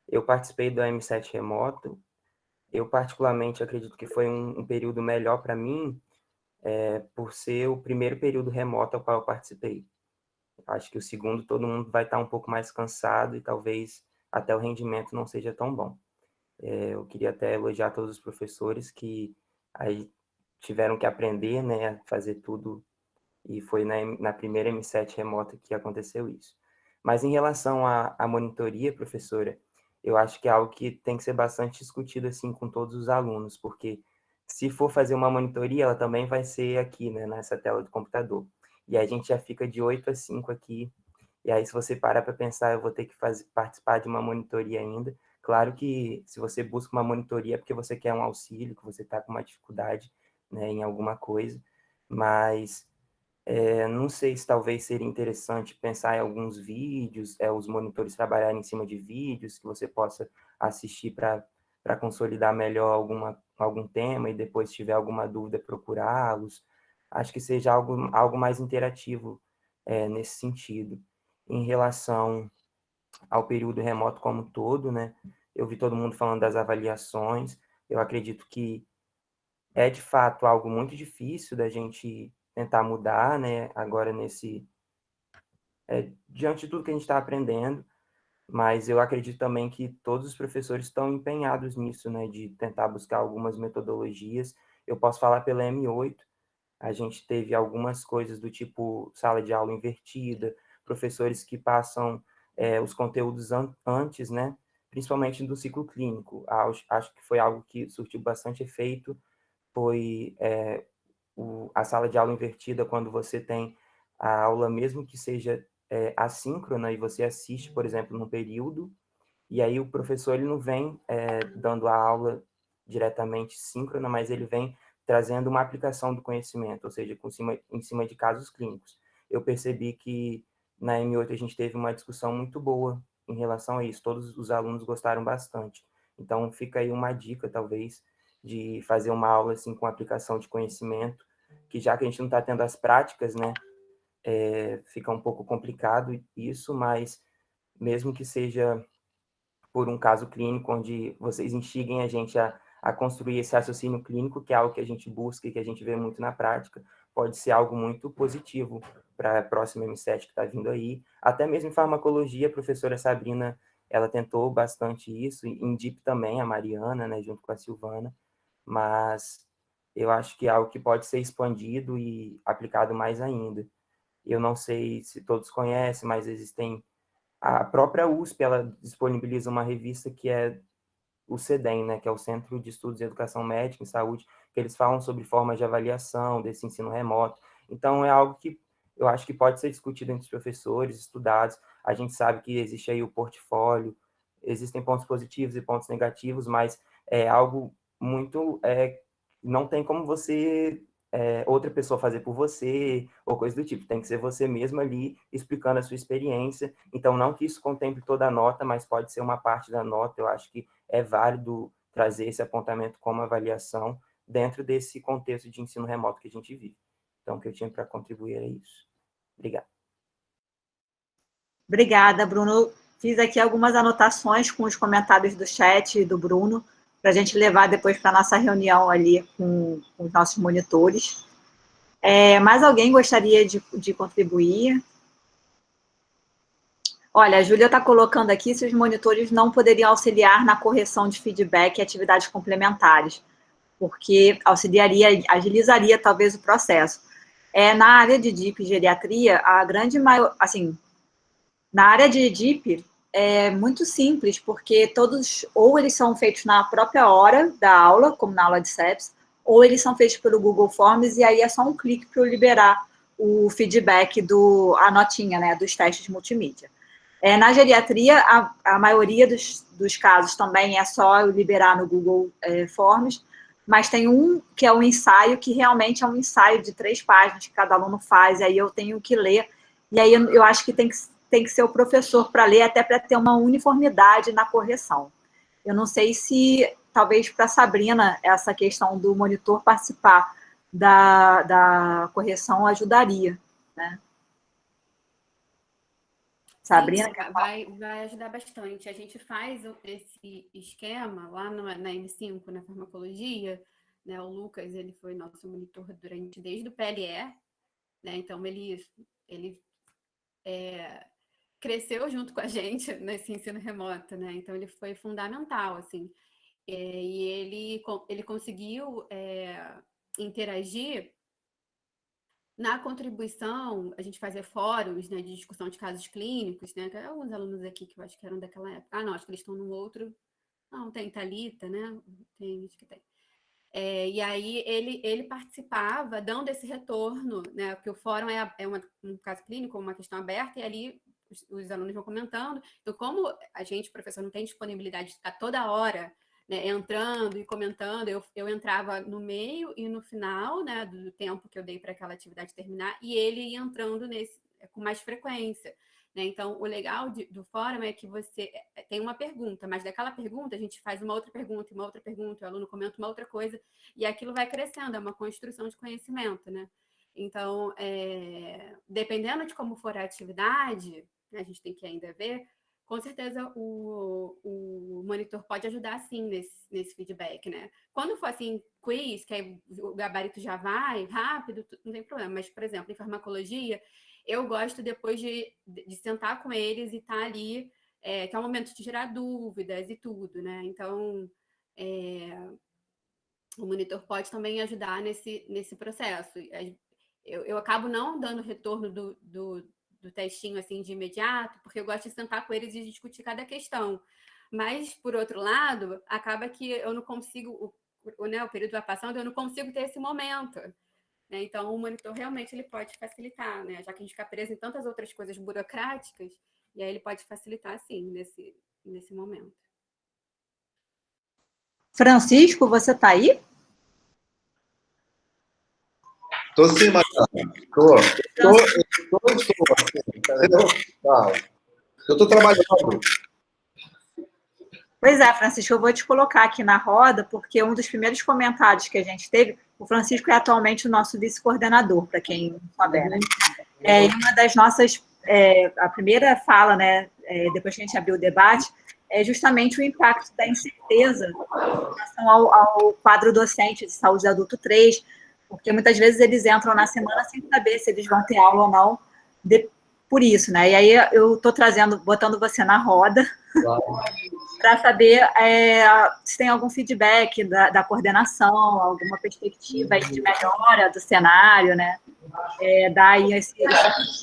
Eu participei do M7 remoto. Eu, particularmente, acredito que foi um período melhor para mim, por ser o primeiro período remoto ao qual eu participei. Acho que o segundo todo mundo vai estar um pouco mais cansado e talvez até o rendimento não seja tão bom. Eu queria até elogiar todos os professores que aí tiveram que aprender, né, a fazer tudo, e foi na primeira M7 remota que aconteceu isso. Mas em relação à monitoria, professora, eu acho que é algo que tem que ser bastante discutido assim com todos os alunos, porque se for fazer uma monitoria, ela também vai ser aqui, né, nessa tela do computador. E a gente já fica de 8 a 5 aqui, e aí se você parar para pensar, eu vou ter que participar de uma monitoria ainda. Claro que se você busca uma monitoria é porque você quer um auxílio, que você está com uma dificuldade, né, em alguma coisa, mas não sei se talvez seria interessante pensar em alguns vídeos, os monitores trabalharem em cima de vídeos que você possa assistir para consolidar melhor algum tema e depois, se tiver alguma dúvida, procurá-los. Acho que seja algo mais interativo nesse sentido. Em relação ao período remoto como um todo, né? Eu vi todo mundo falando das avaliações. Eu acredito que é, de fato, algo muito difícil da gente tentar mudar, né? Agora, diante de tudo que a gente está aprendendo, mas eu acredito também que todos os professores estão empenhados nisso, né? De tentar buscar algumas metodologias. Eu posso falar pela M8, a gente teve algumas coisas do tipo sala de aula invertida, professores que passam os conteúdos antes, né? Principalmente do ciclo clínico. Acho que foi algo que surtiu bastante efeito, foi a sala de aula invertida, quando você tem a aula, mesmo que seja assíncrona, e você assiste, por exemplo, num período, e aí o professor ele não vem dando a aula diretamente síncrona, mas ele vem trazendo uma aplicação do conhecimento, ou seja, em cima de casos clínicos. Eu percebi que na M8 a gente teve uma discussão muito boa em relação a isso, todos os alunos gostaram bastante. Então, fica aí uma dica, talvez, de fazer uma aula assim, com aplicação de conhecimento, que já que a gente não está tendo as práticas, né, fica um pouco complicado isso, mas mesmo que seja por um caso clínico, onde vocês instiguem a gente a construir esse raciocínio clínico, que é algo que a gente busca e que a gente vê muito na prática, pode ser algo muito positivo para a próxima M7 que está vindo aí. Até mesmo em farmacologia, a professora Sabrina, ela tentou bastante isso, em DIP também, a Mariana, né, junto com a Silvana, mas eu acho que é algo que pode ser expandido e aplicado mais ainda. Eu não sei se todos conhecem, mas existem... A própria USP, ela disponibiliza uma revista que é o CEDEM, né, que é o Centro de Estudos em Educação Médica e Saúde, que eles falam sobre formas de avaliação desse ensino remoto. Então, é algo que eu acho que pode ser discutido entre os professores, estudados. A gente sabe que existe aí o portfólio, existem pontos positivos e pontos negativos, mas é algo muito... não tem como você... outra pessoa fazer por você, ou coisa do tipo. Tem que ser você mesmo ali, explicando a sua experiência. Então, não que isso contemple toda a nota, mas pode ser uma parte da nota. Eu acho que é válido trazer esse apontamento como avaliação dentro desse contexto de ensino remoto que a gente vive. Então, o que eu tinha para contribuir é isso. Obrigado. Obrigada, Bruno. Fiz aqui algumas anotações com os comentários do chat do Bruno, para a gente levar depois para a nossa reunião ali com os nossos monitores. Mais alguém gostaria de contribuir? Olha, a Júlia está colocando aqui se os monitores não poderiam auxiliar na correção de feedback e atividades complementares, porque auxiliaria, agilizaria talvez o processo. Na área de DIP e geriatria, a grande maior, assim, na área de DIP é muito simples, porque todos, ou eles são feitos na própria hora da aula, como na aula de CEPS, ou eles são feitos pelo Google Forms, e aí é só um clique para eu liberar o feedback, a notinha, né, dos testes multimídia. Na geriatria, a maioria dos casos também é só eu liberar no Google Forms, mas tem um que é um ensaio, que realmente é um ensaio de 3 páginas que cada aluno faz, e aí eu tenho que ler, e aí eu acho que tem que ser o professor para ler, até para ter uma uniformidade na correção. Eu não sei se, talvez para a Sabrina, essa questão do monitor participar da correção ajudaria, né? Sabrina? Sim, vai ajudar bastante. A gente faz esse esquema lá na M5, na farmacologia, né? O Lucas, ele foi nosso monitor desde o PLE, né? Então, ele cresceu junto com a gente nesse ensino remoto, né? Então, ele foi fundamental, assim. E ele conseguiu interagir na contribuição. A gente fazia fóruns, né, de discussão de casos clínicos, né? Alguns alunos aqui que eu acho que eram daquela época. Não, acho que eles estão num outro... Não, tem Thalita, né? Acho que tem. E aí ele participava, dando esse retorno, né? Porque o fórum um caso clínico, uma questão aberta, e ali os alunos vão comentando. Então, como a gente, professor, não tem disponibilidade de ficar toda hora, né, entrando e comentando, eu entrava no meio e no final, né, do tempo que eu dei para aquela atividade terminar, e ele ia entrando com mais frequência. Né? Então, o legal do fórum é que você tem uma pergunta, mas daquela pergunta a gente faz uma outra pergunta, o aluno comenta uma outra coisa, e aquilo vai crescendo, é uma construção de conhecimento, né? Então, dependendo de como for a atividade, a gente tem que ainda ver, com certeza o monitor pode ajudar, sim, nesse feedback, né? Quando for, assim, quiz, que aí o gabarito já vai rápido, não tem problema. Mas, por exemplo, em farmacologia, eu gosto depois de sentar com eles e estar ali, que é um momento de tirar dúvidas e tudo, né? Então, o monitor pode também ajudar nesse processo. Eu acabo não dando retorno do textinho assim de imediato, porque eu gosto de sentar com eles e discutir cada questão. Mas, por outro lado, acaba que eu não consigo, o período vai passando, eu não consigo ter esse momento. Né? Então, o monitor realmente ele pode facilitar, né? Já que a gente fica preso em tantas outras coisas burocráticas, e aí ele pode facilitar, sim, nesse momento. Francisco, você está aí? Estou sim, Mariana. Eu estou trabalhando. Pois é, Francisco, eu vou te colocar aqui na roda, porque um dos primeiros comentários que a gente teve, o Francisco é atualmente o nosso vice-coordenador, para quem não souber, né? E uma das nossas, a primeira fala, né, depois que a gente abriu o debate, é justamente o impacto da incerteza em relação ao quadro docente de saúde adulto 3, porque muitas vezes eles entram na semana sem saber se eles vão ter aula ou não, por isso, né? E aí eu estou botando você na roda, para saber se tem algum feedback da coordenação, alguma perspectiva aí de melhora do cenário, né? Dar aí esse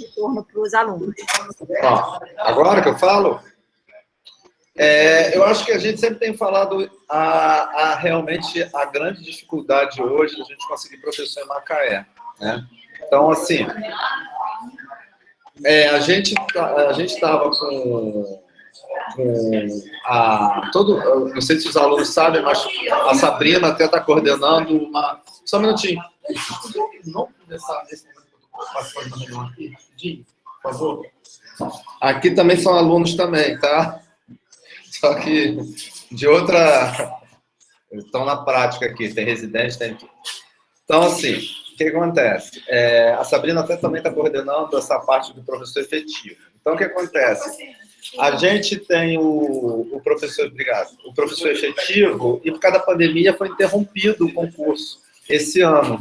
retorno para os alunos. Agora que eu falo, eu acho que a gente sempre tem falado realmente a grande dificuldade hoje de a gente conseguir professor em Macaé, né? Então, assim, A gente estava não sei se os alunos sabem, mas a Sabrina até está coordenando uma... Só um minutinho. Não começar nesse momento aqui, por favor. Aqui também são alunos também, tá? Só que de outra... Estão na prática aqui, tem residente, tem tudo. Então, assim, o que acontece? A Sabrina até também está coordenando essa parte do professor efetivo. Então, o que acontece? A gente tem o professor, obrigado, o professor efetivo, e por causa da pandemia foi interrompido o concurso esse ano.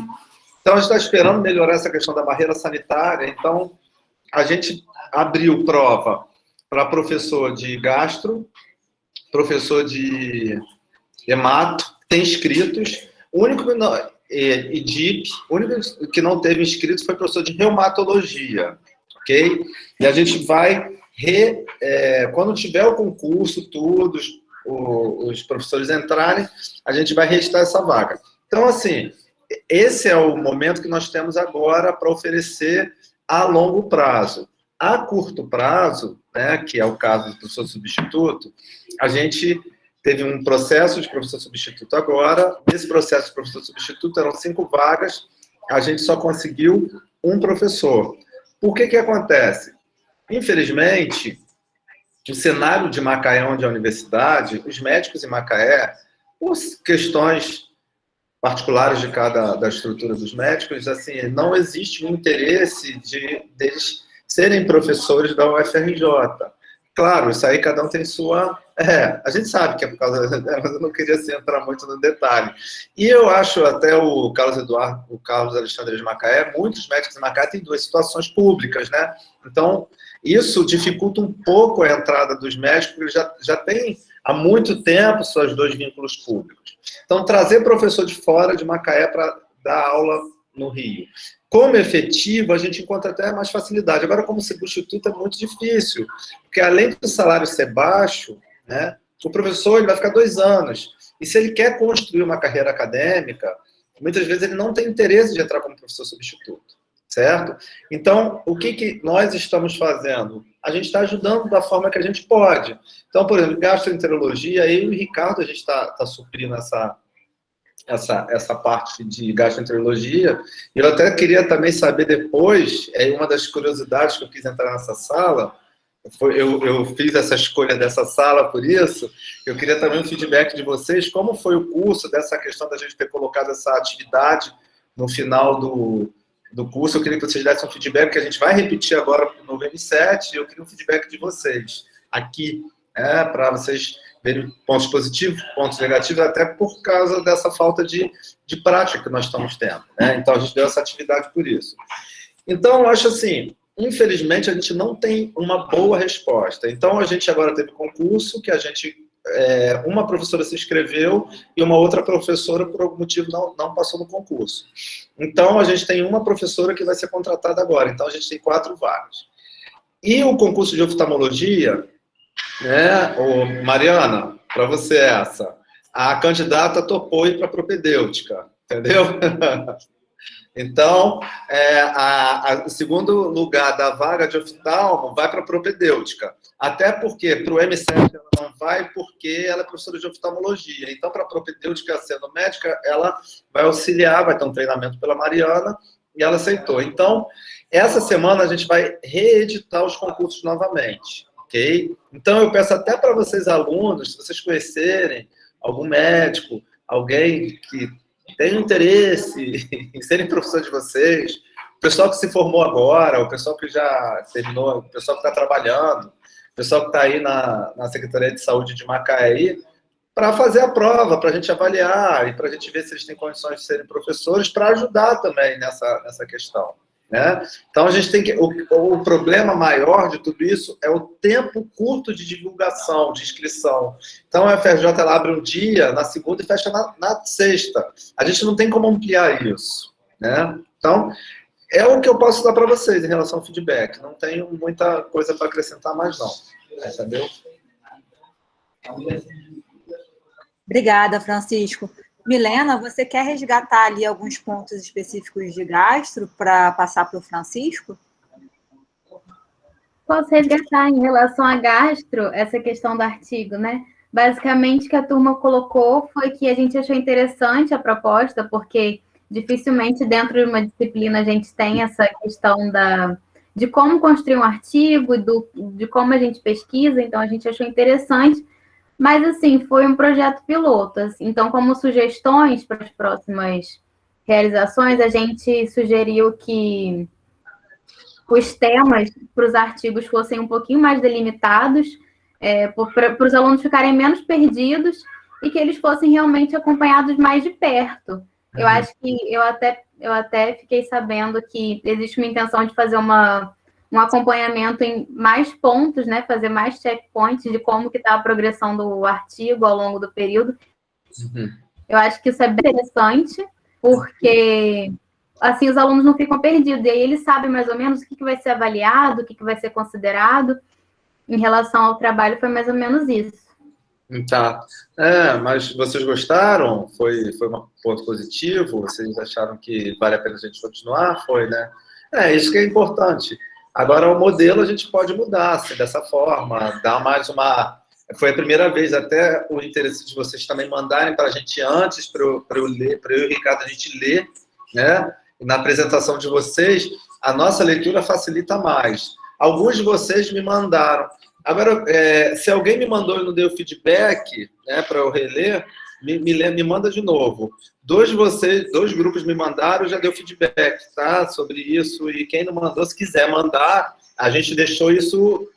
Então, a gente está esperando melhorar essa questão da barreira sanitária. Então, a gente abriu prova para professor de gastro, professor de hemato, tem inscritos. O único que não, e DIP, o único que não teve inscritos foi professor de reumatologia, ok? E a gente vai, quando tiver o concurso, tudo, os professores entrarem, a gente vai registrar essa vaga. Então, assim, esse é o momento que nós temos agora para oferecer a longo prazo. A curto prazo, né, que é o caso do professor substituto, a gente teve um processo de professor substituto agora. Nesse processo de professor substituto eram 5 vagas, a gente só conseguiu um professor. Por que acontece? Infelizmente, o cenário de Macaé, onde é a universidade, os médicos em Macaé, por questões particulares de da estrutura dos médicos, assim, não existe um interesse deles serem professores da UFRJ. Claro, isso aí cada um tem sua... a gente sabe que é por causa... mas eu não queria entrar muito no detalhe. E eu acho até o Carlos Alexandre de Macaé, muitos médicos de Macaé têm 2 situações públicas, né? Então, isso dificulta um pouco a entrada dos médicos, porque eles já têm há muito tempo seus 2 vínculos públicos. Então, trazer professor de fora de Macaé para dar aula no Rio. Como efetivo, a gente encontra até mais facilidade. Agora, como substituto, é muito difícil, porque além do salário ser baixo, né, o professor ele vai ficar 2 anos. E se ele quer construir uma carreira acadêmica, muitas vezes ele não tem interesse de entrar como professor substituto, certo? Então, o que nós estamos fazendo? A gente está ajudando da forma que a gente pode. Então, por exemplo, gastroenterologia, eu e o Ricardo, a gente está suprindo essa parte de gastroenterologia. Eu até queria também saber depois, uma das curiosidades que eu quis entrar nessa sala, eu fiz essa escolha dessa sala por isso, eu queria também um feedback de vocês, como foi o curso, dessa questão da gente ter colocado essa atividade no final do curso. Eu queria que vocês dessem um feedback, que a gente vai repetir agora para o novo M7, e eu queria um feedback de vocês aqui, para vocês verem pontos positivos, pontos negativos, até por causa dessa falta de prática que nós estamos tendo, né? Então, a gente deu essa atividade por isso. Então, eu acho assim, infelizmente, a gente não tem uma boa resposta. Então, a gente agora teve concurso, que a gente, uma professora se inscreveu e uma outra professora, por algum motivo, não passou no concurso. Então, a gente tem uma professora que vai ser contratada agora. Então, a gente tem 4 vagas. E o concurso de oftalmologia... Mariana, para você a candidata topou ir para a propedêutica, entendeu? Então, o segundo lugar da vaga de oftalmo vai para a propedêutica, até porque para o M7 ela não vai, porque ela é professora de oftalmologia. Então, para a propedêutica, sendo médica, ela vai auxiliar, vai ter um treinamento pela Mariana, e ela aceitou. Então, essa semana a gente vai reeditar os concursos novamente. Okay? Então, eu peço até para vocês, alunos, se vocês conhecerem algum médico, alguém que tem interesse em serem professor de vocês, o pessoal que se formou agora, o pessoal que já terminou, o pessoal que está trabalhando, o pessoal que está aí na Secretaria de Saúde de Macaé, para fazer a prova, para a gente avaliar e para a gente ver se eles têm condições de serem professores, para ajudar também nessa questão. Né? Então, a gente tem que... O problema maior de tudo isso é o tempo curto de divulgação, de inscrição. Então, a UFRJ ela abre um dia, na segunda, e fecha na sexta. A gente não tem como ampliar isso. Né? Então, é o que eu posso dar para vocês em relação ao feedback. Não tenho muita coisa para acrescentar mais, não. Entendeu? Obrigada, Francisco. Milena, você quer resgatar ali alguns pontos específicos de gastro para passar para o Francisco? Posso resgatar em relação a gastro, essa questão do artigo, né? Basicamente, o que a turma colocou foi que a gente achou interessante a proposta, porque dificilmente dentro de uma disciplina a gente tem essa questão de como construir um artigo, de como a gente pesquisa, então a gente achou interessante, mas assim, foi um projeto piloto, assim, então como sugestões para as próximas realizações, a gente sugeriu que os temas para os artigos fossem um pouquinho mais delimitados, para os alunos ficarem menos perdidos e que eles fossem realmente acompanhados mais de perto. Eu acho que eu até fiquei sabendo que existe uma intenção de fazer um acompanhamento em mais pontos, né? Fazer mais checkpoints de como que está a progressão do artigo ao longo do período. Eu acho que isso é bem interessante, porque assim os alunos não ficam perdidos, e aí eles sabem mais ou menos o que vai ser avaliado, o que vai ser considerado. Em relação ao trabalho, foi mais ou menos isso. Tá. Mas vocês gostaram? Foi um ponto positivo? Vocês acharam que vale a pena a gente continuar? Foi, né? Isso que é importante. Agora, o modelo a gente pode mudar, assim, dessa forma, dar mais uma... Foi a primeira vez, até o interesse de vocês também mandarem para a gente antes, para eu ler, para eu e o Ricardo a gente ler, né? E na apresentação de vocês, a nossa leitura facilita mais. Alguns de vocês me mandaram. Agora, se alguém me mandou e não deu feedback, né, para eu reler, me manda de novo. Dois grupos me mandaram, já deu feedback, tá, sobre isso. E quem não mandou, se quiser mandar, a gente deixou isso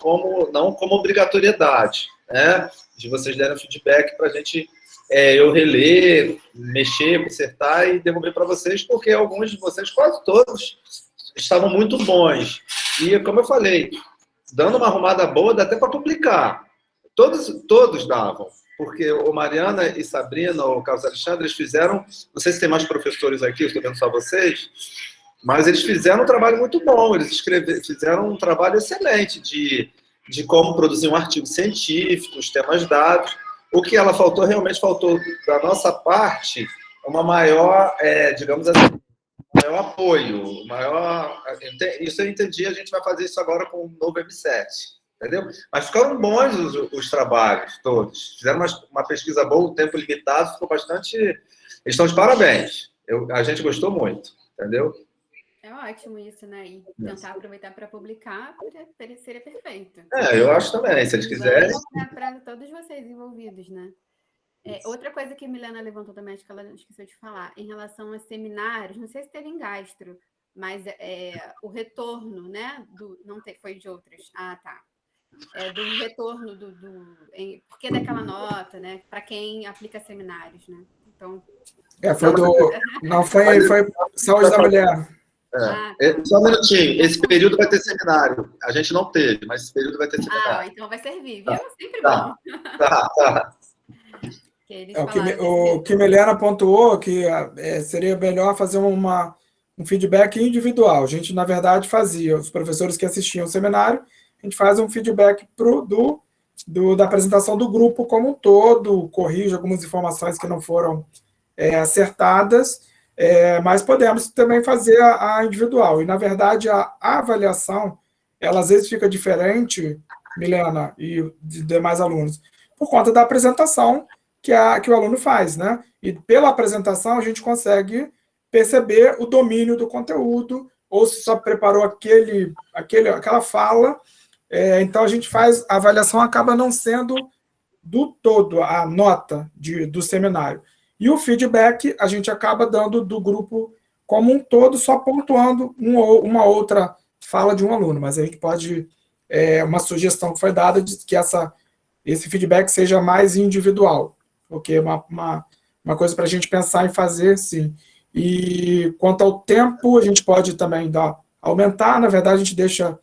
não como obrigatoriedade, né? De vocês deram feedback para a gente, eu reler, mexer, consertar e devolver para vocês, porque alguns de vocês, quase todos, estavam muito bons. E, como eu falei, dando uma arrumada boa, dá até para publicar. Todos davam. Porque o Mariana e Sabrina, o Carlos Alexandre, eles fizeram... Não sei se tem mais professores aqui, eu estou vendo só vocês, mas eles fizeram um trabalho muito bom. Eles fizeram um trabalho excelente de como produzir um artigo científico, os temas dados. O que realmente faltou da nossa parte, uma maior, digamos assim, maior apoio, isso eu entendi, a gente vai fazer isso agora com o novo M7, entendeu? Mas ficaram bons os trabalhos todos, fizeram uma pesquisa boa, o tempo limitado, ficou bastante... Eles estão de parabéns, a gente gostou muito, entendeu? É ótimo isso, né? E tentar aproveitar para publicar seria perfeito. Eu acho também, se eles quiserem. Para todos vocês envolvidos, né? Outra coisa que a Milena levantou também, acho que ela esqueceu de falar, em relação aos seminários, não sei se teve em gastro, mas o retorno, né? Foi de outras. Ah, tá. Do retorno por que daquela nota, né? Para quem aplica seminários, né? Então. Foi Saúde da Mulher. Só um minutinho, esse período vai ter seminário. A gente não teve, mas esse período vai ter seminário. Então vai servir, viu? Sempre bom. Tá. O que Milena pontuou que seria melhor fazer um feedback individual. A gente, na verdade, fazia, os professores que assistiam o seminário, a gente faz um feedback da apresentação do grupo como um todo, corrige algumas informações que não foram acertadas, mas podemos também fazer a individual. E, na verdade, a avaliação, ela às vezes fica diferente, Milena, e de demais alunos, por conta da apresentação que o aluno faz, né? E pela apresentação a gente consegue perceber o domínio do conteúdo, ou se só preparou aquela fala, então a gente faz, a avaliação acaba não sendo do todo a nota do seminário. E o feedback a gente acaba dando do grupo como um todo, só pontuando uma outra fala de um aluno, mas a gente pode, uma sugestão que foi dada de que esse feedback seja mais individual, porque é uma coisa para a gente pensar em fazer, sim. E quanto ao tempo, a gente pode também aumentar, na verdade a gente deixa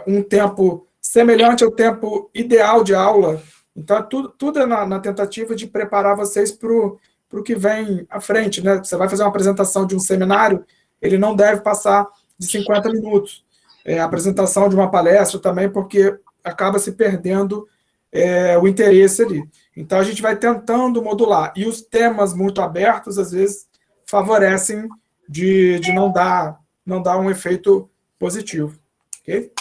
um tempo semelhante ao tempo ideal de aula, então tudo é na tentativa de preparar vocês para o que vem à frente, né? Você vai fazer uma apresentação de um seminário, ele não deve passar de 50 minutos. A apresentação de uma palestra também, porque acaba se perdendo o interesse ali. Então, a gente vai tentando modular. E os temas muito abertos, às vezes, favorecem de não dar um efeito positivo. Ok?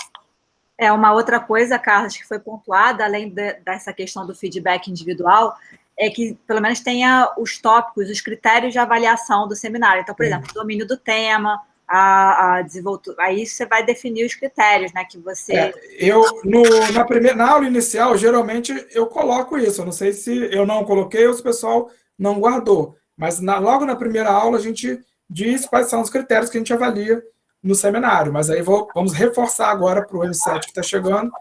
Uma outra coisa, Carlos, que foi pontuada, além dessa questão do feedback individual, é que pelo menos tenha os tópicos, os critérios de avaliação do seminário. Então, por exemplo, domínio do tema, aí você vai definir os critérios, né, que você... Na aula inicial, geralmente, eu coloco isso. Eu não sei se eu não coloquei ou se o pessoal não guardou. Mas logo na primeira aula, a gente diz quais são os critérios que a gente avalia no seminário. Mas aí vamos reforçar agora para o M7 que está chegando,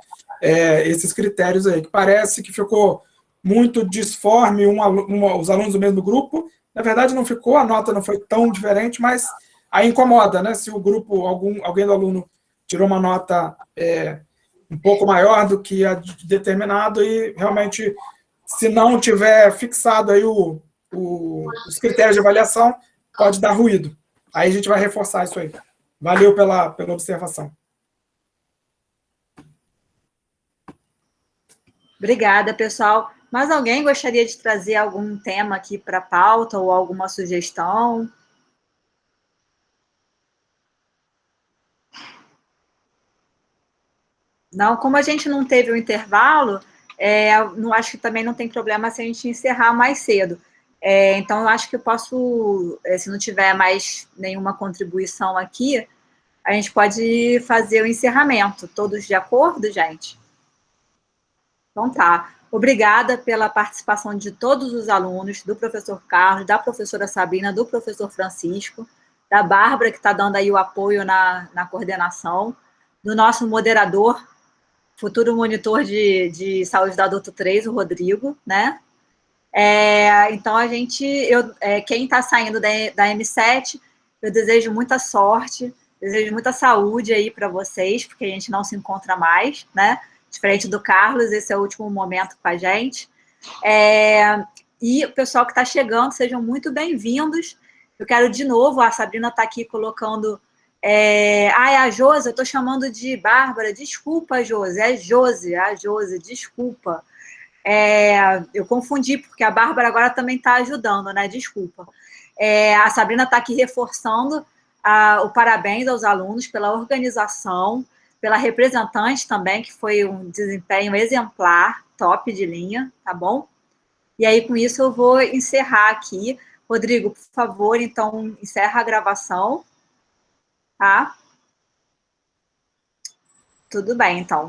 esses critérios aí, que parece que ficou muito disforme os alunos do mesmo grupo. Na verdade, não ficou, a nota não foi tão diferente, mas aí incomoda, né? Se o grupo, alguém do aluno tirou uma nota um pouco maior do que a determinado e realmente, se não tiver fixado aí os critérios de avaliação, pode dar ruído. Aí a gente vai reforçar isso aí. Valeu pela observação. Obrigada, pessoal. Mas alguém gostaria de trazer algum tema aqui para a pauta ou alguma sugestão? Não, como a gente não teve o intervalo, acho que também não tem problema se a gente encerrar mais cedo. Então, eu acho que eu posso, se não tiver mais nenhuma contribuição aqui, a gente pode fazer o encerramento. Todos de acordo, gente? Então, tá. Obrigada pela participação de todos os alunos, do professor Carlos, da professora Sabrina, do professor Francisco, da Bárbara, que está dando aí o apoio na coordenação, do nosso moderador, futuro monitor de saúde do adulto 3, o Rodrigo, né? Então, quem está saindo da M7, eu desejo muita sorte, desejo muita saúde aí para vocês, porque a gente não se encontra mais, né? Diferente do Carlos, esse é o último momento com a gente. E o pessoal que está chegando, sejam muito bem-vindos. Eu quero, de novo, a Sabrina está aqui colocando... a Josi, eu estou chamando de Bárbara, desculpa, Josi, a Josi, desculpa. Eu confundi, porque a Bárbara agora também está ajudando, né? Desculpa. A Sabrina está aqui reforçando o parabéns aos alunos pela organização, pela representante também, que foi um desempenho exemplar, top de linha, tá bom? E aí, com isso, eu vou encerrar aqui. Rodrigo, por favor, então, encerra a gravação, tá? Tudo bem, então.